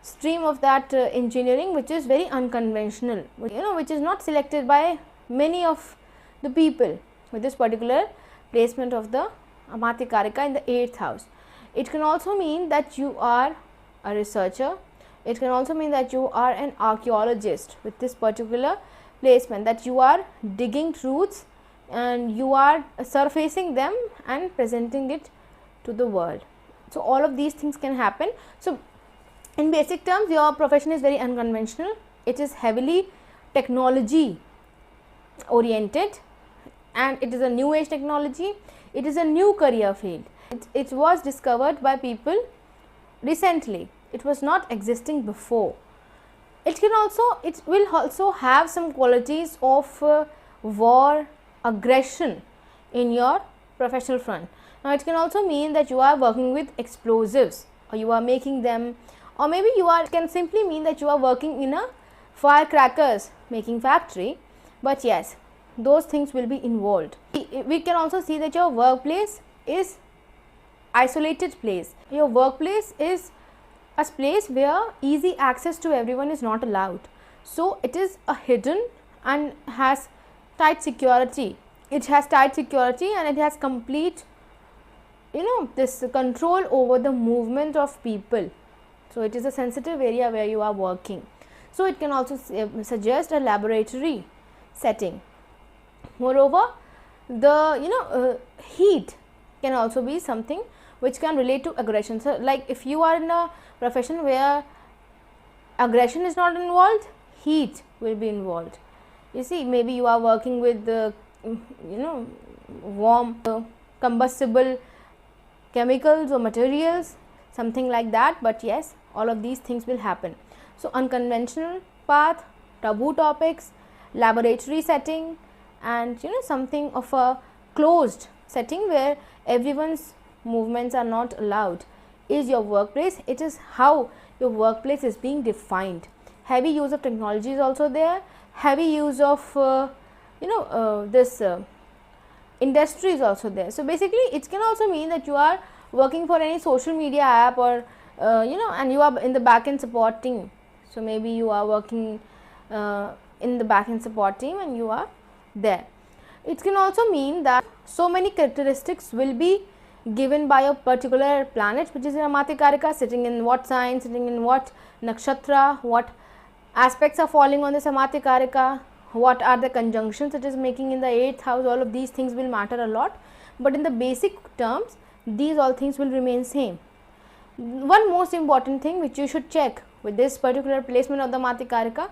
stream of that engineering which is very unconventional, which is not selected by many of the people with this particular placement of the AmatyaKarka in the 8th house. It can also mean that you are a researcher. It can also mean that you are an archaeologist with this particular placement, that you are digging truths and you are surfacing them and presenting it to the world. So all of these things can happen. So in basic terms, your profession is very unconventional. It is heavily technology oriented and it is a new age technology. It is a new career field. It was discovered by people recently. It was not existing before. It will also have some qualities of war, aggression in your professional front. Now it can also mean that you are working with explosives, or you are making them, or maybe it can simply mean that you are working in a firecrackers making factory. But yes, those things will be involved. We can also see that your workplace is isolated place. Your workplace is a place where easy access to everyone is not allowed. So it is a hidden and has tight security. It has tight security and it has complete this control over the movement of people. So it is a sensitive area where you are working. So it can also suggest a laboratory setting. Moreover, the heat can also be something which can relate to aggression. So like if you are in a profession where aggression is not involved, heat will be involved. You see, maybe you are working with the warm combustible chemicals or materials, something like that. But yes, all of these things will happen. So unconventional path, taboo topics, laboratory setting, and something of a closed setting where everyone's movements are not allowed is your workplace. It is how your workplace is being defined. Heavy use of technology is also there. Heavy use of this industry is also there. So basically it can also mean that you are working for any social media app, or and you are in the back-end support team. So maybe you are working in the back-end support team and you are there. It can also mean that so many characteristics will be given by a particular planet which is in AmatyaKarka, sitting in what sign, sitting in what nakshatra, what aspects are falling on this AmatyaKarka, what are the conjunctions it is making in the 8th house. All of these things will matter a lot, but in the basic terms these all things will remain same. One most important thing which you should check with this particular placement of the AmatyaKarka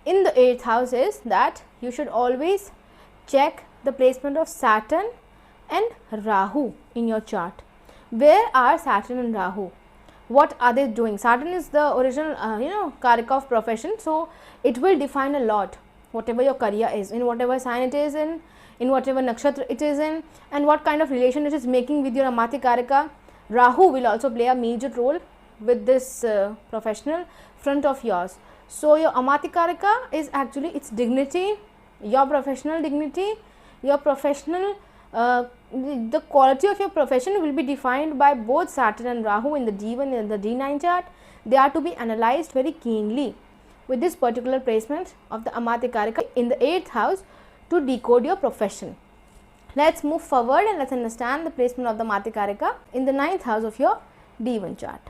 in the 8th house is that you should always check the placement of Saturn and Rahu in your chart. Where are Saturn and Rahu? What are they doing? Saturn is the original Karaka of profession, so it will define a lot whatever your career is, in whatever sign it is in whatever nakshatra it is in, and what kind of relation it is making with your AmatyaKaraka, Rahu will also play a major role with this professional front of yours. So your AmatyaKarka is actually its dignity, your professional dignity, your professional the quality of your profession will be defined by both Saturn and Rahu in the D1 and the D9 chart. They are to be analyzed very keenly with this particular placement of the AmatyaKarka in the 8th house to decode your profession. Let's move forward and let's understand the placement of the AmatyaKarka in the 9th house of your D1 chart.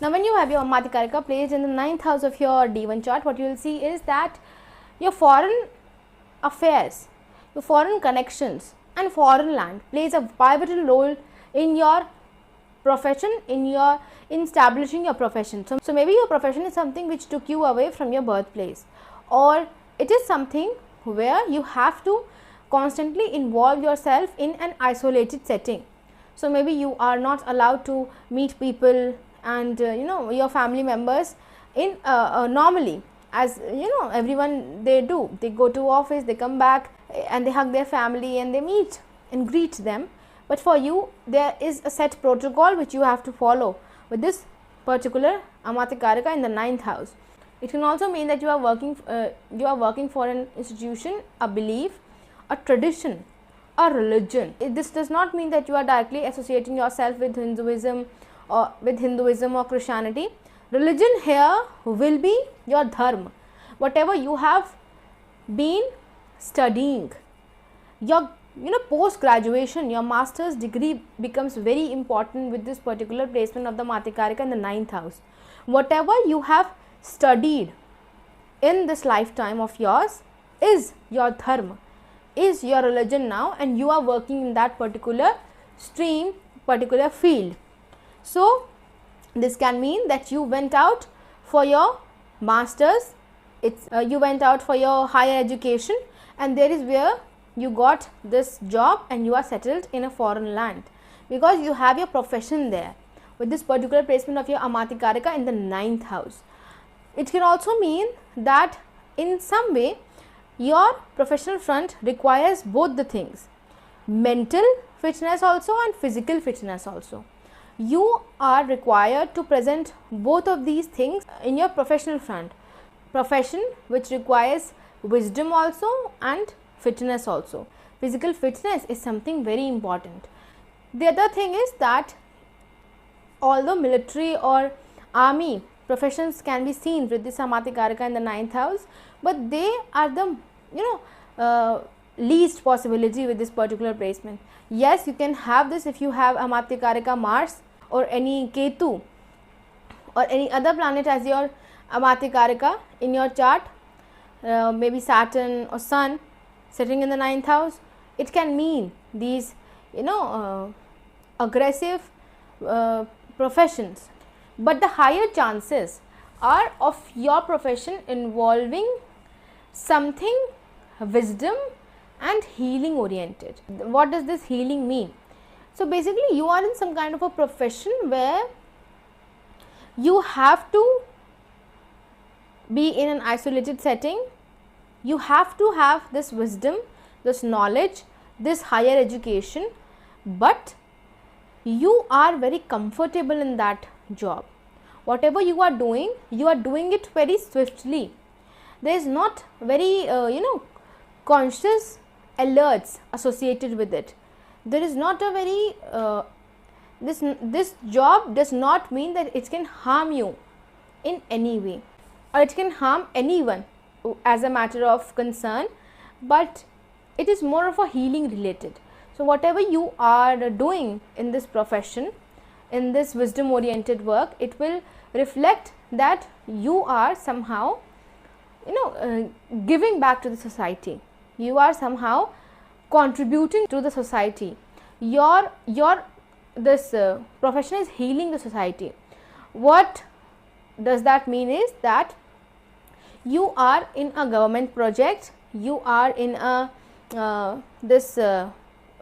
Now, when you have your AmatyaKarka placed in the 9th house of your D1 chart, what you will see is that your foreign affairs, your foreign connections and foreign land plays a pivotal role in your profession, in establishing your profession. So maybe your profession is something which took you away from your birthplace, or it is something where you have to constantly involve yourself in an isolated setting. So maybe you are not allowed to meet people and your family members in normally, as everyone they do. They go to office, they come back and they hug their family and they meet and greet them. But for you, there is a set protocol which you have to follow with this particular AmatyaKarka in the 9th house. It can also mean that you are working for an institution, a belief, a tradition, a religion. This does not mean that you are directly associating yourself with Hinduism or Christianity. Religion here will be your dharma, whatever you have been studying. Your post graduation, your master's degree becomes very important with this particular placement of the AmatyaKarka in the 9th house. Whatever you have studied in this lifetime of yours is your dharma, is your religion now, and you are working in that particular stream, particular field. So this can mean that you went out for your masters, you went out for your higher education, and there is where you got this job and you are settled in a foreign land because you have your profession there with this particular placement of your AmatyaKarka in the 9th house. It can also mean that in some way your professional front requires both the things, mental fitness also and physical fitness also. You are required to present both of these things in your professional front. Profession which requires wisdom also and fitness also. Physical fitness is something very important. The other thing is that although military or army professions can be seen with this AmatyaKarka in the 9th house, but they are the least possibility with this particular placement. Yes, you can have this if you have AmatyaKarka Mars or any Ketu or any other planet as your AmatyaKarka in your chart, maybe Saturn or Sun sitting in the 9th house. It can mean these aggressive professions, but the higher chances are of your profession involving something wisdom and healing oriented. What does this healing mean? So basically you are in some kind of a profession where you have to be in an isolated setting. You have to have this wisdom, this knowledge, this higher education, but you are very comfortable in that job. Whatever you are doing it very swiftly. There is not very conscious alerts associated with it. There is not a very this job does not mean that it can harm you in any way or it can harm anyone as a matter of concern, but it is more of a healing related. So whatever you are doing in this profession, in this wisdom oriented work, it will reflect that you are somehow giving back to the society. You are somehow contributing to the society. Your this profession is healing the society. What does that mean is that you are in a government project, you are in a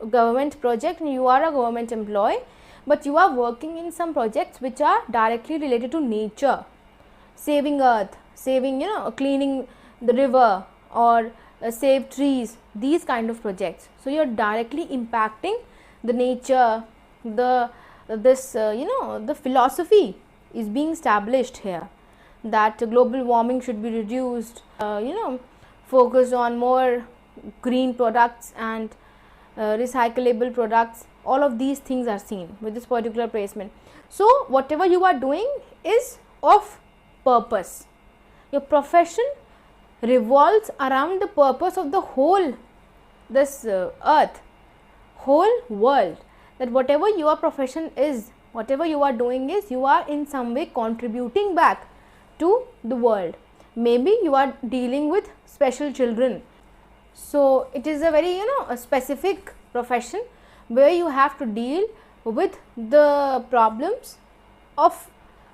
government project and you are a government employee, but you are working in some projects which are directly related to nature, saving earth, saving cleaning the river or save trees, these kind of projects. So you are directly impacting the nature, the this the philosophy is being established here, that global warming should be reduced, focus on more green products and recyclable products. All of these things are seen with this particular placement. So whatever you are doing is of purpose. Your profession revolves around the purpose of the whole this earth, whole world, that whatever your profession is, whatever you are doing is, you are in some way contributing back to the world. Maybe you are dealing with special children, so it is a very a specific profession where you have to deal with the problems of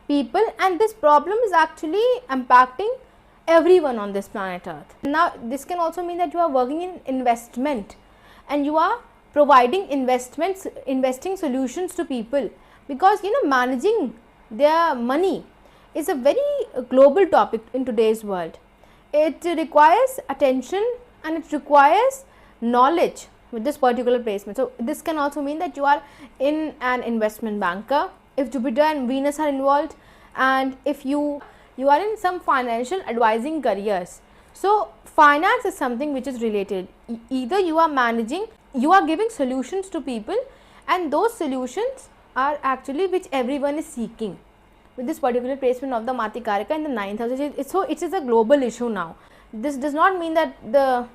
people, and this problem is actually impacting everyone on this planet earth. Now this can also mean that you are working in investment and you are providing investing solutions to people, because managing their money is a very global topic in today's world. It requires attention and it requires knowledge with this particular placement. So this can also mean that you are in an investment banker if Jupiter and Venus are involved, and if you are in some financial advising careers. So finance is something which is related. Either you are managing, you are giving solutions to people, and those solutions are actually which everyone is seeking with this particular placement of the AmatyaKarka in the 9th house. So it is a global issue now. This does not mean that the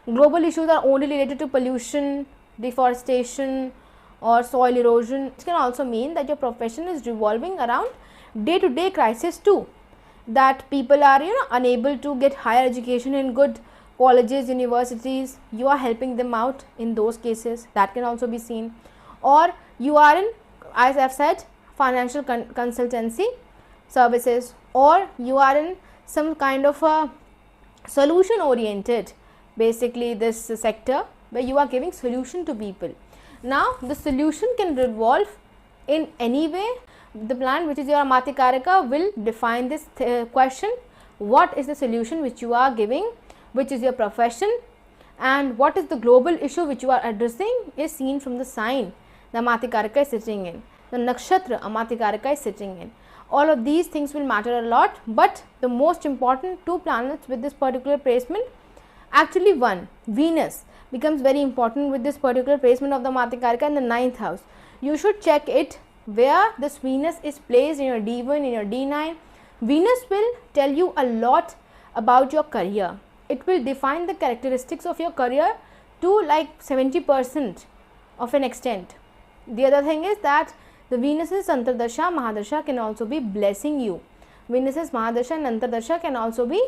global issues are only related to pollution, deforestation or soil erosion. It can also mean that your profession is revolving around day-to-day crisis too, that people are unable to get higher education in good colleges, universities. You are helping them out in those cases. That can also be seen. Or you are in, as I have said, financial consultancy services, or you are in some kind of a solution oriented, basically this sector where you are giving solution to people. Now the solution can revolve in any way. The planet which is your AmatyaKarka will define this question: what is the solution which you are giving, which is your profession, and what is the global issue which you are addressing is seen from the sign the AmatyaKarka is sitting in, the nakshatra AmatyaKarka is sitting in. All of these things will matter a lot, but the most important two planets with this particular placement, actually one, Venus, becomes very important with this particular placement of the AmatyaKarka in the 9th house. You should check it where this Venus is placed in your D1, in your D9. Venus will tell you a lot about your career. It will define the characteristics of your career to like 70% of an extent. The other thing is that the Venus's Antardasha, Mahadasha can also be blessing you. Venus's Mahadasha and Antardasha can also be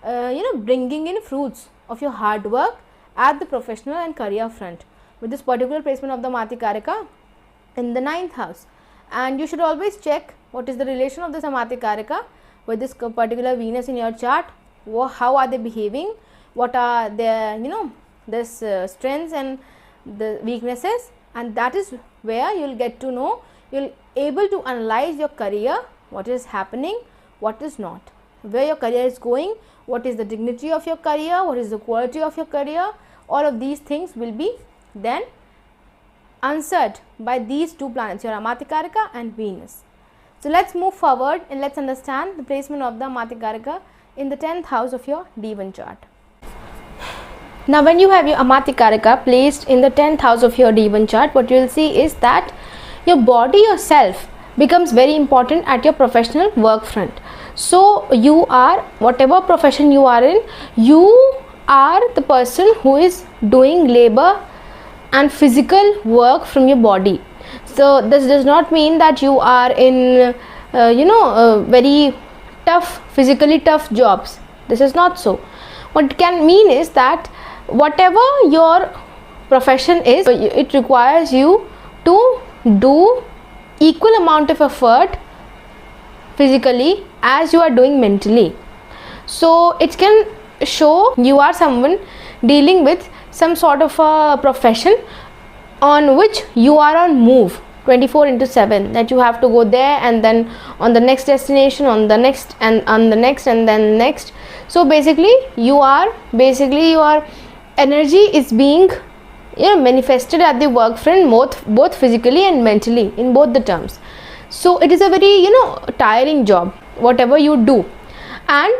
bringing in fruits of your hard work at the professional and career front with this particular placement of the AmatyaKarka in the 9th house. And you should always check what is the relation of this AmatyaKarka with this particular Venus in your chart. How are they behaving, what are their this strengths and the weaknesses, and that is where you will get to know, you will able to analyze your career, what is happening, what is not, where your career is going, what is the dignity of your career, what is the quality of your career. All of these things will be then answered by these two planets, your AmatyaKarka and Venus. So let's move forward and let's understand the placement of the AmatyaKarka in the 10th house of your D1 chart. Now when you have your AmatyaKarka placed in the 10th house of your D1 chart, what you will see is that your body yourself becomes very important at your professional work front. So you are, whatever profession you are in, you are the person who is doing labor and physical work from your body. So this does not mean that you are in very tough, physically tough jobs. This is not so. What it can mean is that whatever your profession is, it requires you to do equal amount of effort physically as you are doing mentally. So it can show you are someone dealing with some sort of a profession on which you are on move 24/7, that you have to go there and then on the next destination, on the next and on the next and then next. So basically your energy is being manifested at the work front, both physically and mentally, in both the terms. So it is a very tiring job, whatever you do. And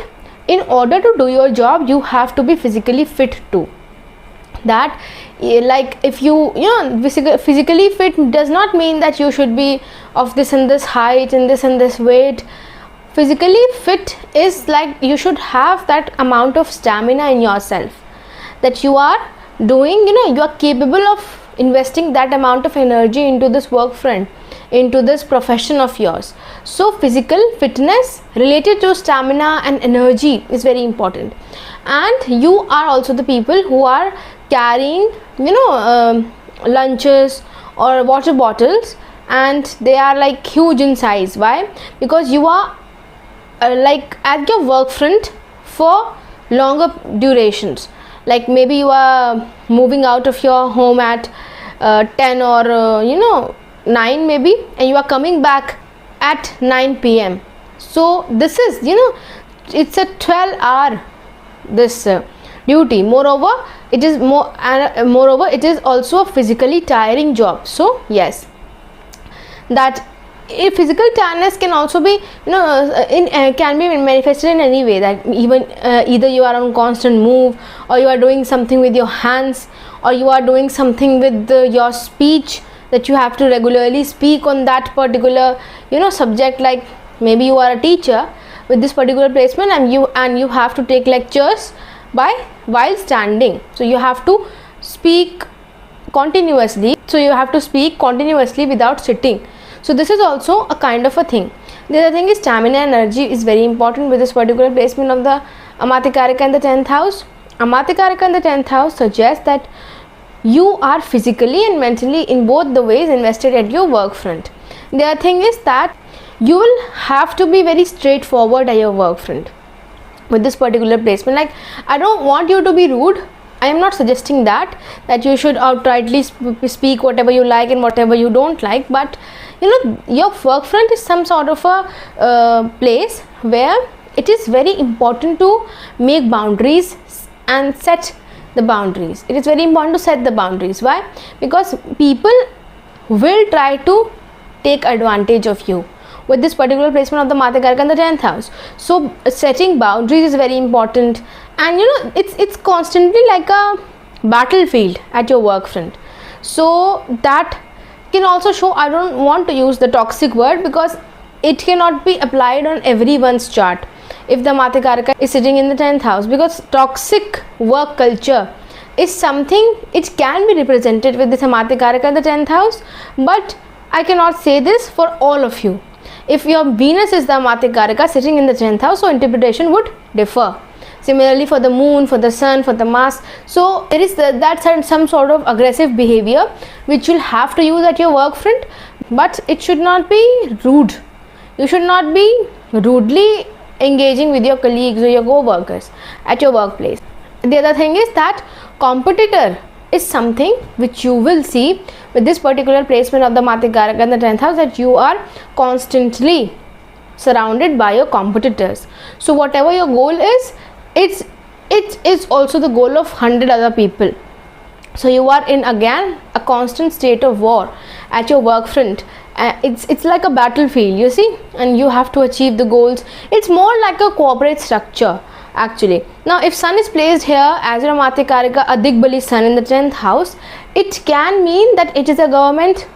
in order to do your job, you have to be physically fit too. That, like, if you physically fit does not mean that you should be of this and this height and this weight. Physically fit is like you should have that amount of stamina in yourself, that you are doing, you are capable of investing that amount of energy into this work front, into this profession of yours. So physical fitness related to stamina and energy is very important. And you are also the people who are carrying lunches or water bottles, and they are like huge in size. Why? Because you are like at your work front for longer durations. Like maybe you are moving out of your home at 10 or 9 maybe, and you are coming back at 9 p.m. So this is it's a 12-hour this duty. Moreover, it is it is also a physically tiring job. So yes, that physical tiredness can also be can be manifested in any way, that even either you are on constant move, or you are doing something with your hands, or you are doing something with your speech, that you have to regularly speak on that particular subject. Like maybe you are a teacher with this particular placement, and you have to take lectures while standing, so you have to speak continuously, without sitting. So this is also a kind of a thing. The other thing is stamina and energy is very important with this particular placement of the AmatyaKarka in the 10th house. AmatyaKarka in the 10th house suggests that you are physically and mentally in both the ways invested at your work front. The other thing is that you will have to be very straightforward at your work front with this particular placement. Like, I don't want you to be rude. I am not suggesting that you should outrightly speak whatever you like and whatever you don't like, but your work front is some sort of a place where it is very important to make boundaries and set the boundaries. It is very important to set the boundaries. Why? Because people will try to take advantage of you with this particular placement of the AmatyaKarka in the 10th house. So setting boundaries is very important, and it's constantly like a battlefield at your work front. So that can also show, I don't want to use the toxic word because it cannot be applied on everyone's chart if the AmatyaKarka is sitting in the 10th house, because toxic work culture is something, it can be represented with this AmatyaKarka in the 10th house, but I cannot say this for all of you. If your Venus is the AmatyaKarka sitting in the 10th house, so interpretation would differ. Similarly for the moon, for the sun, for the Mars. So there is that's some sort of aggressive behavior which you'll have to use at your work front, but it should not be rude. You should not be rudely engaging with your colleagues or your co-workers at your workplace. The other thing is that competitor is something which you will see with this particular placement of the AmatyaKarka in the 10th house, that you are constantly surrounded by your competitors. So whatever your goal is, it is also the goal of 100 other people. So you are in again a constant state of war at your work front. It's like a battlefield, you see, and you have to achieve the goals. It's more like a corporate structure actually. Now if sun is placed here as your AmatyaKarka, a Digbali sun in the 10th house, it can mean that it is a government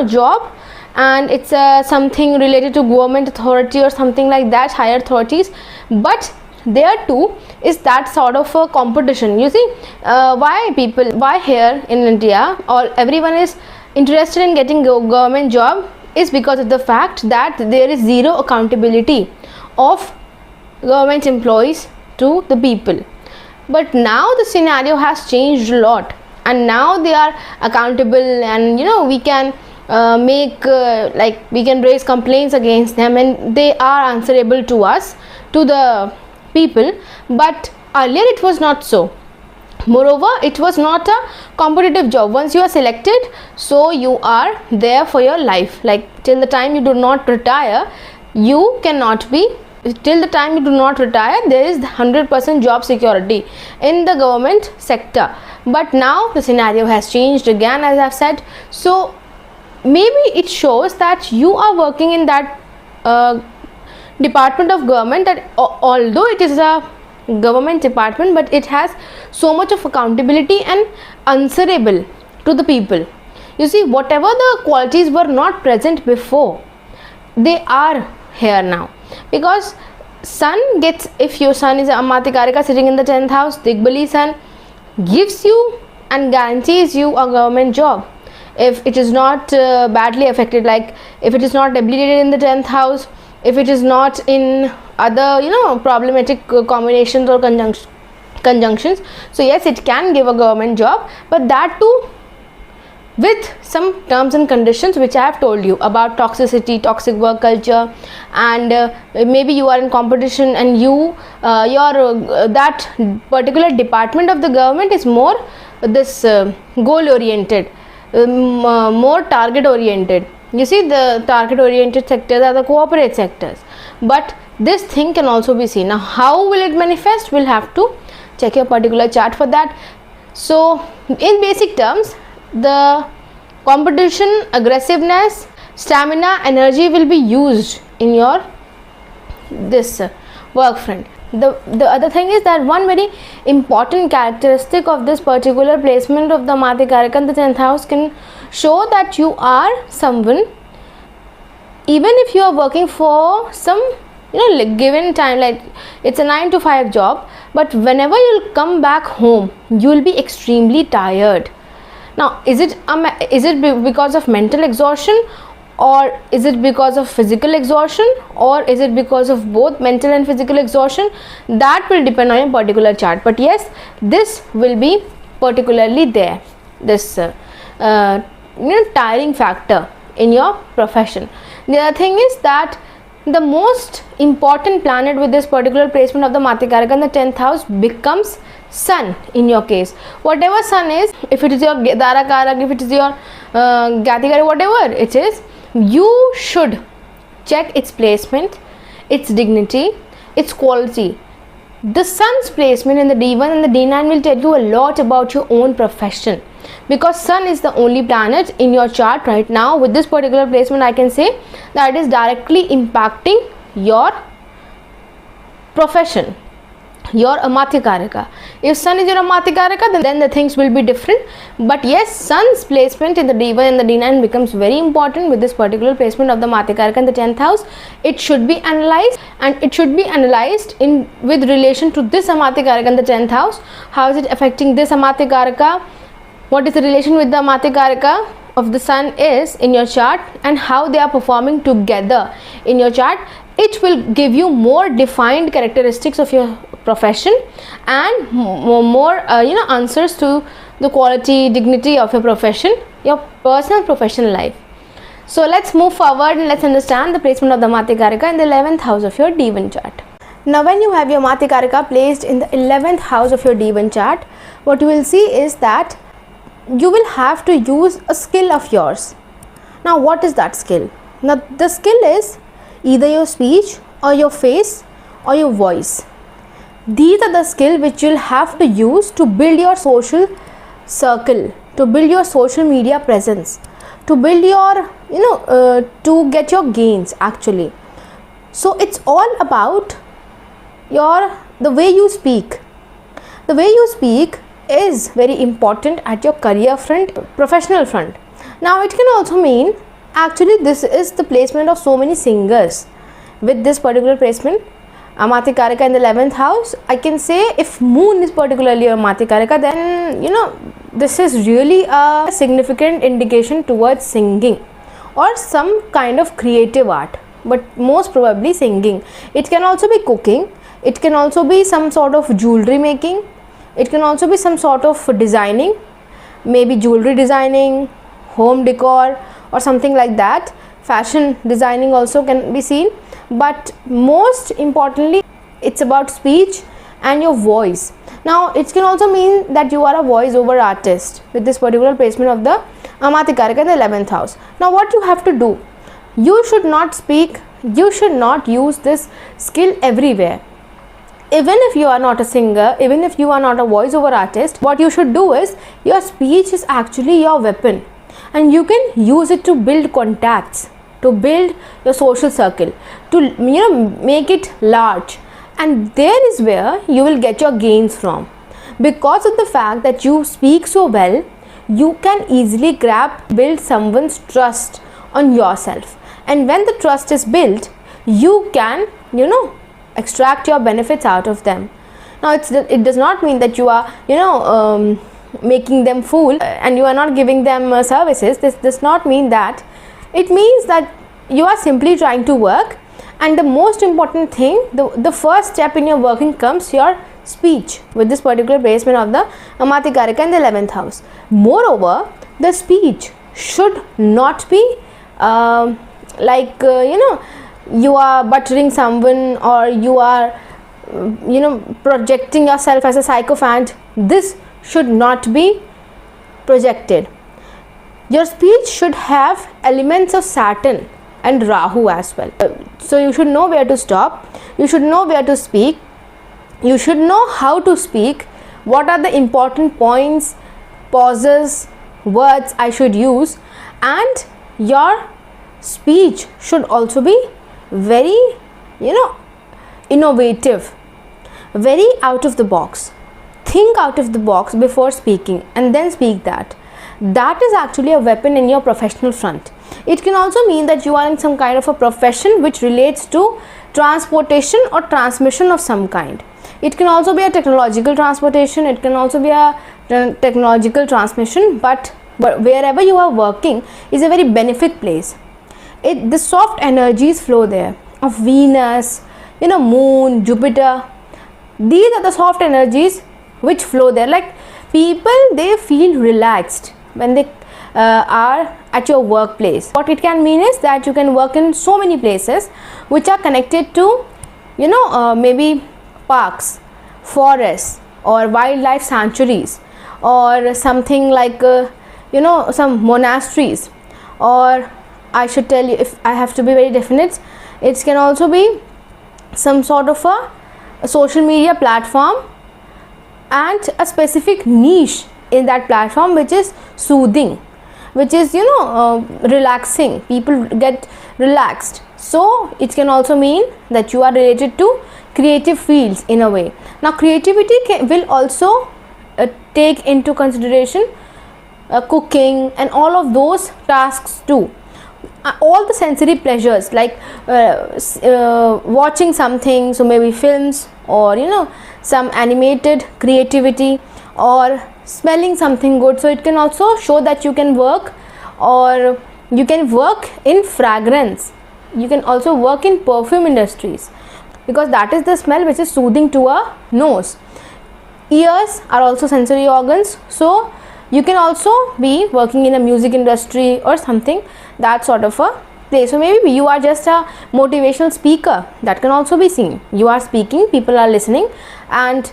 job, and it's something related to government authority or something like that, higher authorities. But there too is that sort of a competition, you see. Why here in India everyone is interested in getting government job is because of the fact that there is zero accountability of government employees to the people. But now the scenario has changed a lot, and now they are accountable, and we can we can raise complaints against them, and they are answerable to us, to the people. But earlier it was not so. Moreover, it was not a competitive job. Once you are selected, so you are there for your life, like till the time you do not retire, you cannot be till the time you do not retire, there is 100% job security in the government sector. But now the scenario has changed again, as I've said. So maybe it shows that you are working in that department of government, that although it is a government department, but it has so much of accountability and answerable to the people. You see, whatever the qualities were not present before, they are here now, because sun gets, if your sun is AmatyaKarka sitting in the 10th house, Digbali sun gives you and guarantees you a government job. If it is not badly affected, like if it is not debilitated in the 10th house, if it is not in other problematic combinations or conjunctions, so yes, it can give a government job, but that too with some terms and conditions which I have told you about: toxicity, toxic work culture, and maybe you are in competition and your that particular department of the government is more this goal oriented, more target oriented. You see, the target oriented sectors are the corporate sectors, but this thing can also be seen. Now how will it manifest? We'll have to check your particular chart for that. So in basic terms, the competition, aggressiveness, stamina, energy will be used in your this work front. The other thing is that one very important characteristic of this particular placement of the AmatyaKarka in the 10th house can show that you are someone, even if you are working for some given time, like it's a 9 to 5 job, but whenever you'll come back home, you will be extremely tired. Now is it because of mental exhaustion, or is it because of physical exhaustion, or is it because of both mental and physical exhaustion? That will depend on your particular chart, but yes, this will be particularly there, this tiring factor in your profession. The other thing is that the most important planet with this particular placement of the AmatyaKarka in the 10th house becomes sun in your case. Whatever sun is, if it is your DARAKARKA, if it is your GATIKARKA, whatever it is, you should check its placement, its dignity, its quality. The sun's placement in the D1 and the D9 will tell you a lot about your own profession, because sun is the only planet in your chart right now. With this particular placement, I can say that it is directly impacting your profession, your AmatyaKarka. If sun is your AmatyaKarka, then the things will be different. But yes, sun's placement in the D1 and the D9 becomes very important with this particular placement of the AmatyaKarka in the 10th house. It should be analyzed, and it should be analyzed in with relation to this AmatyaKarka in the 10th house. How is it affecting this AmatyaKarka? What is the relation with the AmatyaKarka of the sun is in your chart, and how they are performing together in your chart? It will give you more defined characteristics of your profession and more answers to the quality, dignity of your profession, your personal professional life. So let's move forward and let's understand the placement of the AmatyaKarka in the 11th house of your D1 chart. Now when you have your AmatyaKarka placed in the 11th house of your D1 chart, what you will see is that you will have to use a skill of yours. Now what is that skill? Now the skill is either your speech or your face or your voice. These are the skills which you'll have to use to build your social circle, to build your social media presence, to build your to get your gains actually. So it's all about the way you speak. The way you speak is very important at your career front, professional front. Now it can also mean, actually this is the placement of so many singers with this particular placement, AmatyaKarka in the 11th house. I can say if moon is particularly AmatyaKarka, then this is really a significant indication towards singing or some kind of creative art, but most probably singing. It can also be cooking, it can also be some sort of jewelry making, it can also be some sort of designing, maybe jewelry designing, home decor or something like that. Fashion designing also can be seen, but most importantly it's about speech and your voice. Now it can also mean that you are a voice over artist with this particular placement of the AmatyaKarka in the 11th house. Now what you have to do, you should not speak you should not use this skill everywhere. Even if you are not a singer, even if you are not a voiceover artist, what you should do is, your speech is actually your weapon, and you can use it to build contacts, to build your social circle, to make it large. And there is where you will get your gains from. Because of the fact that you speak so well, you can easily build someone's trust on yourself, and when the trust is built, you can extract your benefits out of them. Now it does not mean that you are making them fool and you are not giving them services. This does not mean that. It means that you are simply trying to work, and the most important thing, the first step in your working comes your speech, with this particular placement of the AmatyaKarka in the 11th house. Moreover, the speech should not be you are buttering someone, or you are projecting yourself as a sycophant. This should not be projected. Your speech should have elements of Saturn and Rahu as well. So you should know where to stop, you should know where to speak, you should know how to speak, what are the important points, pauses, words I should use, and your speech should also be very innovative, very out of the box. Think out of the box before speaking, and then speak that. That is actually a weapon in your professional front. It can also mean that you are in some kind of a profession which relates to transportation or transmission of some kind. It can also be a technological transportation, it can also be a technological transmission, but wherever you are working is a very benefic place. The soft energies flow there of Venus, Moon, Jupiter. These are the soft energies which flow there. Like, people, they feel relaxed when they are at your workplace. What it can mean is that you can work in so many places which are connected to maybe parks, forests, or wildlife sanctuaries, or something like some monasteries, or I should tell you, if I have to be very definite, it can also be some sort of a social media platform, and a specific niche in that platform which is soothing, which is relaxing. People get relaxed. So it can also mean that you are related to creative fields in a way. Now creativity will also take into consideration cooking and all of those tasks too. All the sensory pleasures, like watching something, so maybe films, or some animated creativity, or smelling something good. So it can also show that you can work, or you can work in fragrance. You can also work in perfume industries, because that is the smell which is soothing to a nose. Ears are also sensory organs, so you can also be working in a music industry or something, that sort of a place. So maybe you are just a motivational speaker, that can also be seen. You are speaking, people are listening, and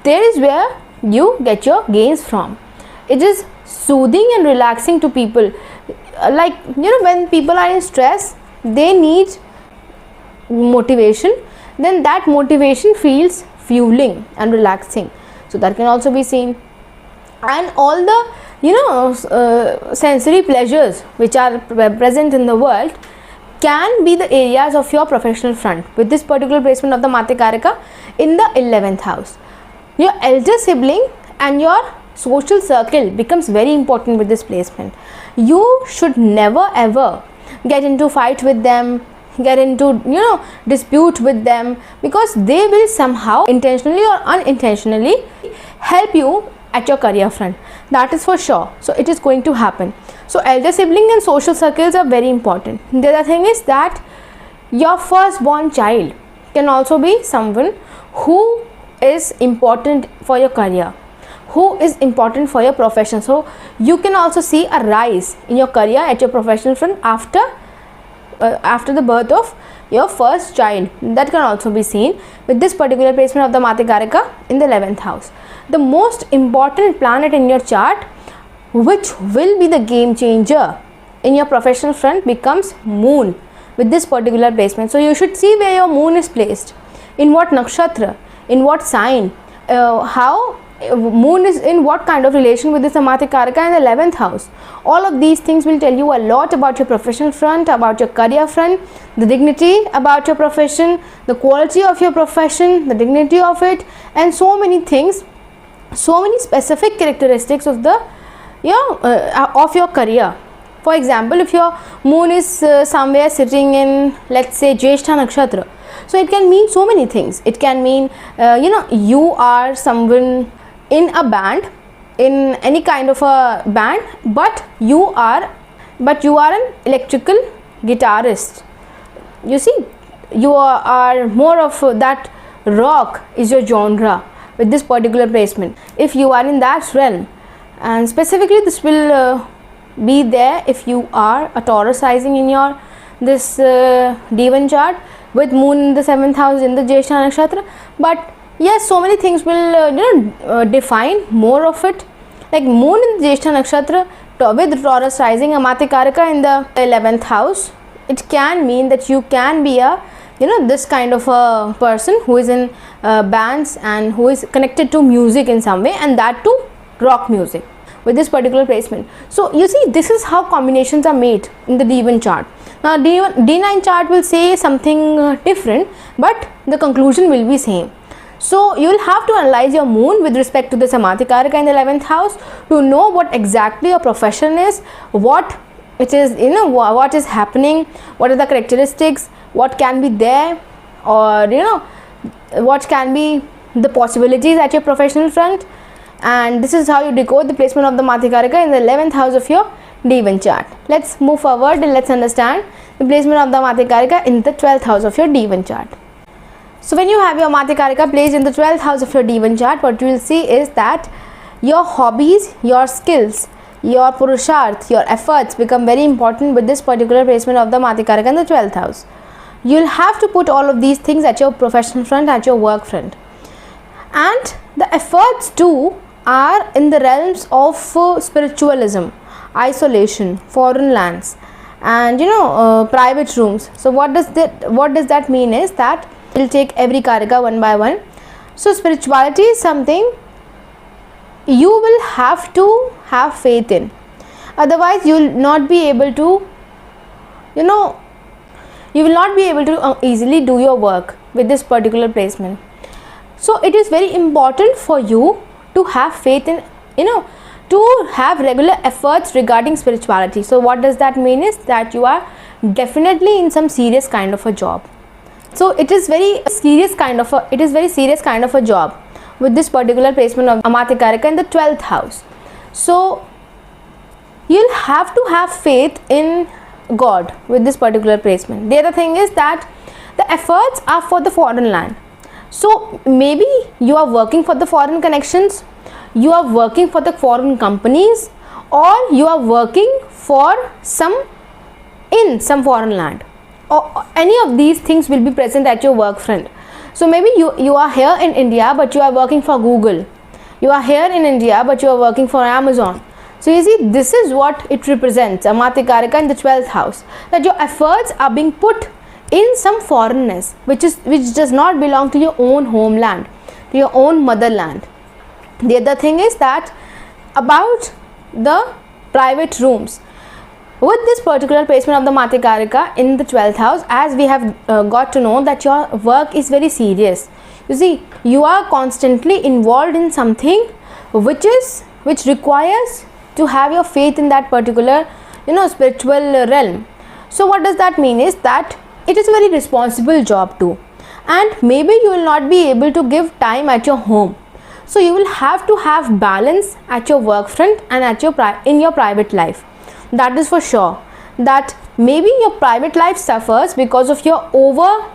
there is where you get your gains from. It is soothing and relaxing to people. Like when people are in stress, they need motivation, then that motivation feels fueling and relaxing. So that can also be seen. And all the sensory pleasures which are present in the world can be the areas of your professional front, with this particular placement of the AmatyaKarka in the 11th house. Your elder sibling and your social circle becomes very important with this placement. You should never ever get into fight with them, get into dispute with them, because they will somehow intentionally or unintentionally help you at your career front. That is for sure. So it is going to happen. So elder sibling and social circles are very important. The other thing is that your firstborn child can also be someone who is important for your career, who is important for your profession. So you can also see a rise in your career at your professional front after the birth of your first child. That can also be seen with this particular placement of the AmatyaKarka in the 11th house. The most important planet in your chart, which will be the game changer in your professional front, becomes Moon. with this particular placement. So you should see where your moon is placed, in what nakshatra, in what sign, how moon is in what kind of relation with this AmatyaKarka in the 11th house. All of these things will tell you a lot about your professional front, about your career front, the dignity about your profession, the quality of your profession, the dignity of it, and so many things, so many specific characteristics of the of your career. For example, if your moon is somewhere sitting in, let's say, Jyeshtha nakshatra, so it can mean so many things. It can mean you are someone in a band, in any kind of a band, but you are an electrical guitarist. You see, you are more of that, rock is your genre with this particular placement. If you are in that realm, and specifically this will be there if you are a Taurus rising in your this D1 chart with moon in the 7th house in the Jyeshtha nakshatra. But yes, so many things will define more of it, like moon in the Jyeshtha nakshatra with Taurus rising, AmatyaKarka in the 11th house. It can mean that you can be a this kind of a person who is in bands and who is connected to music in some way, and that too rock music with this particular placement. So you see, this is how combinations are made in the D1 chart. Now D9 chart will say something different, but the conclusion will be same. So you will have to analyze your moon with respect to this AmatyaKarka in the 11th house to know what exactly your profession is, what it is, what is happening, what are the characteristics, what can be there, or what can be the possibilities at your professional front. And this is how you decode the placement of the AmatyaKarka in the 11th house of your D1 chart. Let's move forward and let's understand the placement of the AmatyaKarka in the 12th house of your D1 chart. So when you have your AmatyaKarka placed in the 12th house of your D1 chart, what you will see is that your hobbies, your skills, your purusharth, your efforts become very important with this particular placement of the AmatyaKarka in the 12th house. You will have to put all of these things at your professional front, at your work front. And the efforts too are in the realms of spiritualism, isolation, foreign lands, and private rooms. So what does that mean is that we'll take every karaka one by one. So spirituality is something you will have to have faith in, otherwise you will not be able to easily do your work with this particular placement. So it is very important for you to have faith in, to have regular efforts regarding spirituality. So what does that mean is that you are definitely in some serious kind of a job. So it is very serious kind of a job with this particular placement of AmatyaKarka in the 12th house. So you'll have to have faith in God with this particular placement. The other thing is that the efforts are for the foreign land. So maybe you are working for the foreign connections, you are working for the foreign companies, or you are working for some foreign land, or any of these things will be present at your work front. So maybe you are here in India but you are working for Google, you are here in India but you are working for Amazon. So you see, this is what it represents, AmatyaKarka in the 12th house, that your efforts are being put in some foreignness which does not belong to your own homeland, to your own motherland. The other thing is that about the private rooms, with this particular placement of the AmatyaKarka in the 12th house, as we have got to know that your work is very serious. You see, you are constantly involved in something which requires to have your faith in that particular spiritual realm. So what does that mean is that it is a very responsible job too, and maybe you will not be able to give time at your home. So you will have to have balance at your work front and at in your private life. That is for sure, that maybe your private life suffers because of your over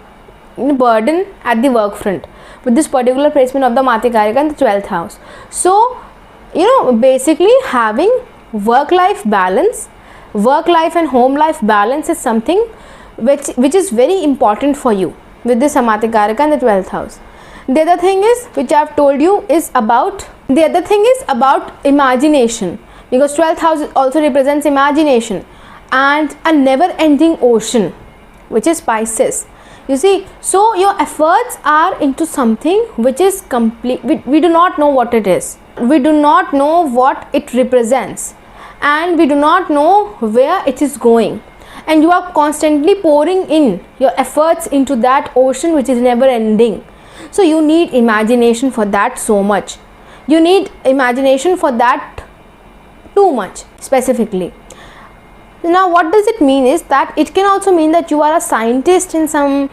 burden at the work front with this particular placement of the AmatyaKarka in the 12th house. So basically having work life and home life balance is something which is very important for you with this AmatyaKarka in the 12th house. The other thing is, which I have told you, is about imagination, because 12th house also represents imagination and a never ending ocean which is Pisces. You see, so your efforts are into something which is complete. We do not know what it is. We do not know what it represents, and we do not know where it is going. And you are constantly pouring in your efforts into that ocean which is never ending. So you need imagination for that so much. You need imagination for that too much specifically. Now what does it mean is that it can also mean that you are a scientist in some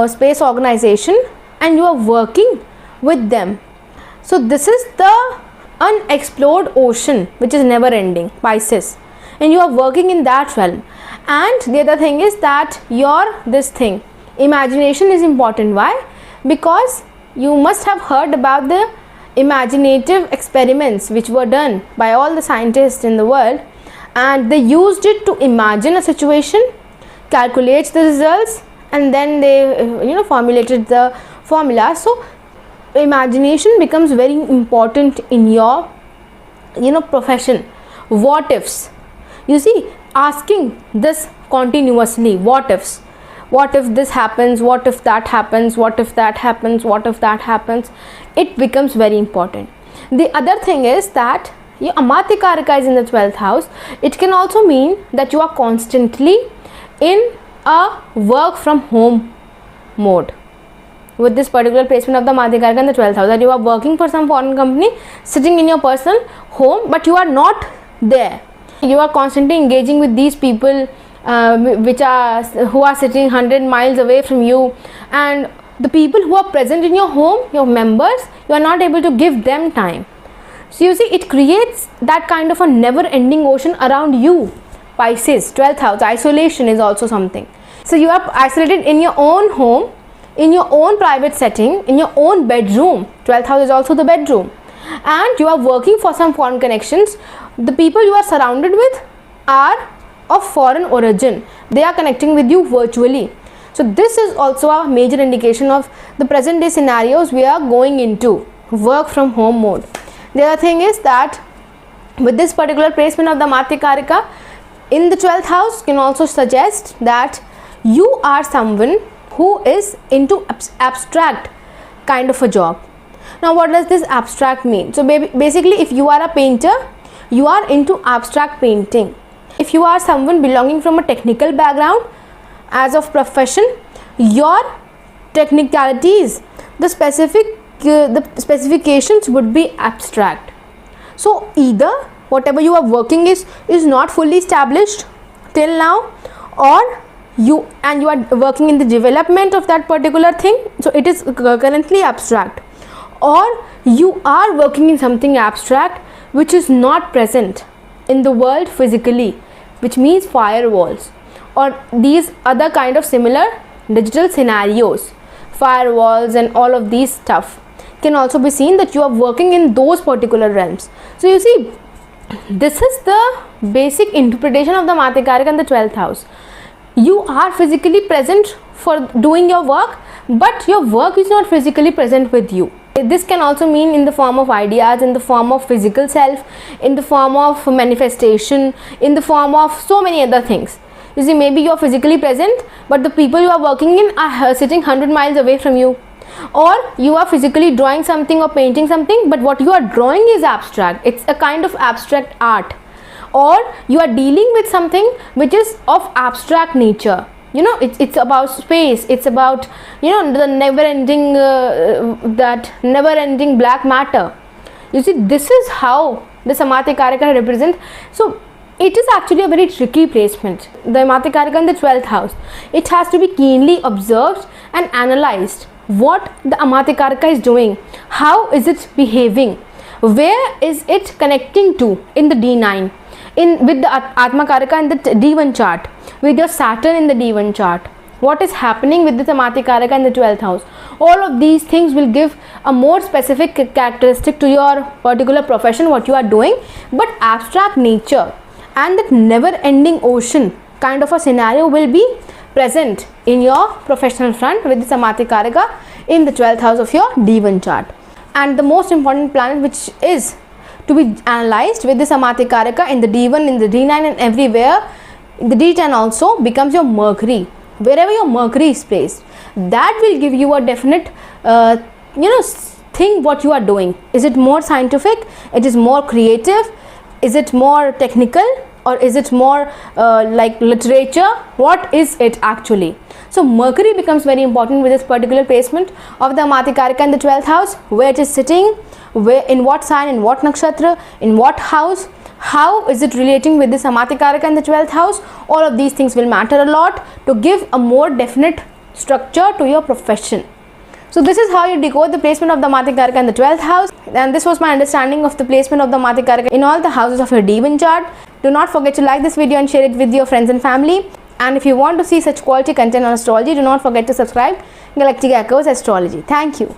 space organization and you are working with them. So this is the unexplored ocean which is never ending, Pisces, and you are working in that realm. And the other thing is that imagination is important. Why? Because you must have heard about the imaginative experiments which were done by all the scientists in the world, and they used it to imagine a situation, calculate the results, and then they formulated the formula. So imagination becomes very important in your profession. What ifs, you see, asking this continuously, what ifs, what if this happens, what if that happens, what if that happens, what if that happens, it becomes very important. The other thing is that your AmatyaKarka is in the 12th house. It can also mean that you are constantly in a work from home mode. With this particular placement of the AmatyaKarka in the 12th house, that you are working for some foreign company, sitting in your personal home, but you are not there. You are constantly engaging with these people who are sitting 100 miles away from you, and the people who are present in your home, your members, you are not able to give them time. So you see, it creates that kind of a never ending ocean around you. Pisces, 12th house, isolation is also something. So you are isolated in your own home, in your own private setting, in your own bedroom. 12th house is also the bedroom, and you are working for some foreign connections. The people you are surrounded with are of foreign origin. They are connecting with you virtually. So this is also a major indication of the present day scenarios we are going into, work from home mode. The other thing is that with this particular placement of the AmatyaKarka in the 12th house can also suggest that you are someone who is into abstract kind of a job. Now what does this abstract mean? So basically, if you are a painter, you are into abstract painting. If you are someone belonging from a technical background as of profession, your technicalities, the specifications would be abstract. So either whatever you are working is not fully established till now, or you are working in the development of that particular thing, so it is currently abstract, or you are working in something abstract which is not present in the world physically, which means firewalls or these other kind of similar digital scenarios. Firewalls and all of these stuff can also be seen that you are working in those particular realms. So you see, this is the basic interpretation of the AmatyaKarka in the 12th house. You are physically present for doing your work, but your work is not physically present with you. This can also mean in the form of ideas, in the form of physical self, in the form of manifestation, in the form of so many other things. You see, maybe you are physically present, but the people you are working in are sitting 100 miles away from you. Or you are physically drawing something or painting something, but what you are drawing is abstract. It's a kind of abstract art. Or you are dealing with something which is of abstract nature. It's about space, it's about the never ending black matter. You see, this is how the AmatyaKarka represents. So it is actually a very tricky placement, the AmatyaKarka in the 12th house. It has to be keenly observed and analyzed. What the AmatyaKarka is doing, how is it behaving, where is it connecting to in the D9, with the AmatyaKarka in the D1 chart, with your Saturn in the D1 chart, what is happening with the AmatyaKarka in the 12th house. All of these things will give a more specific characteristic to your particular profession, what you are doing. But abstract nature and that never ending ocean kind of a scenario will be present in your professional front with this AmatyaKarka in the 12th house of your D1 chart. And the most important planet which is to be analyzed with this AmatyaKarka in the D1, in the D9 and everywhere, the D10 also becomes your Mercury. wherever your Mercury is placed, that will give you a definite thing what you are doing. Is it more scientific? It is more creative? Is it more technical? Or is it more like literature? What is it actually? So Mercury becomes very important with this particular placement of the AmatyaKarka in the 12th house, where it is sitting, where, in what sign, in what nakshatra, in what house, how is it relating with this AmatyaKarka in the 12th house. All of these things will matter a lot to give a more definite structure to your profession. So this is how you decode the placement of the AmatyaKarka in the 12th house, and this was my understanding of the placement of the AmatyaKarka in all the houses of your Devon chart. Do not forget to like this video and share it with your friends and family. And if you want to see such quality content on astrology, do not forget to subscribe Galactic Echoes Astrology. Thank you.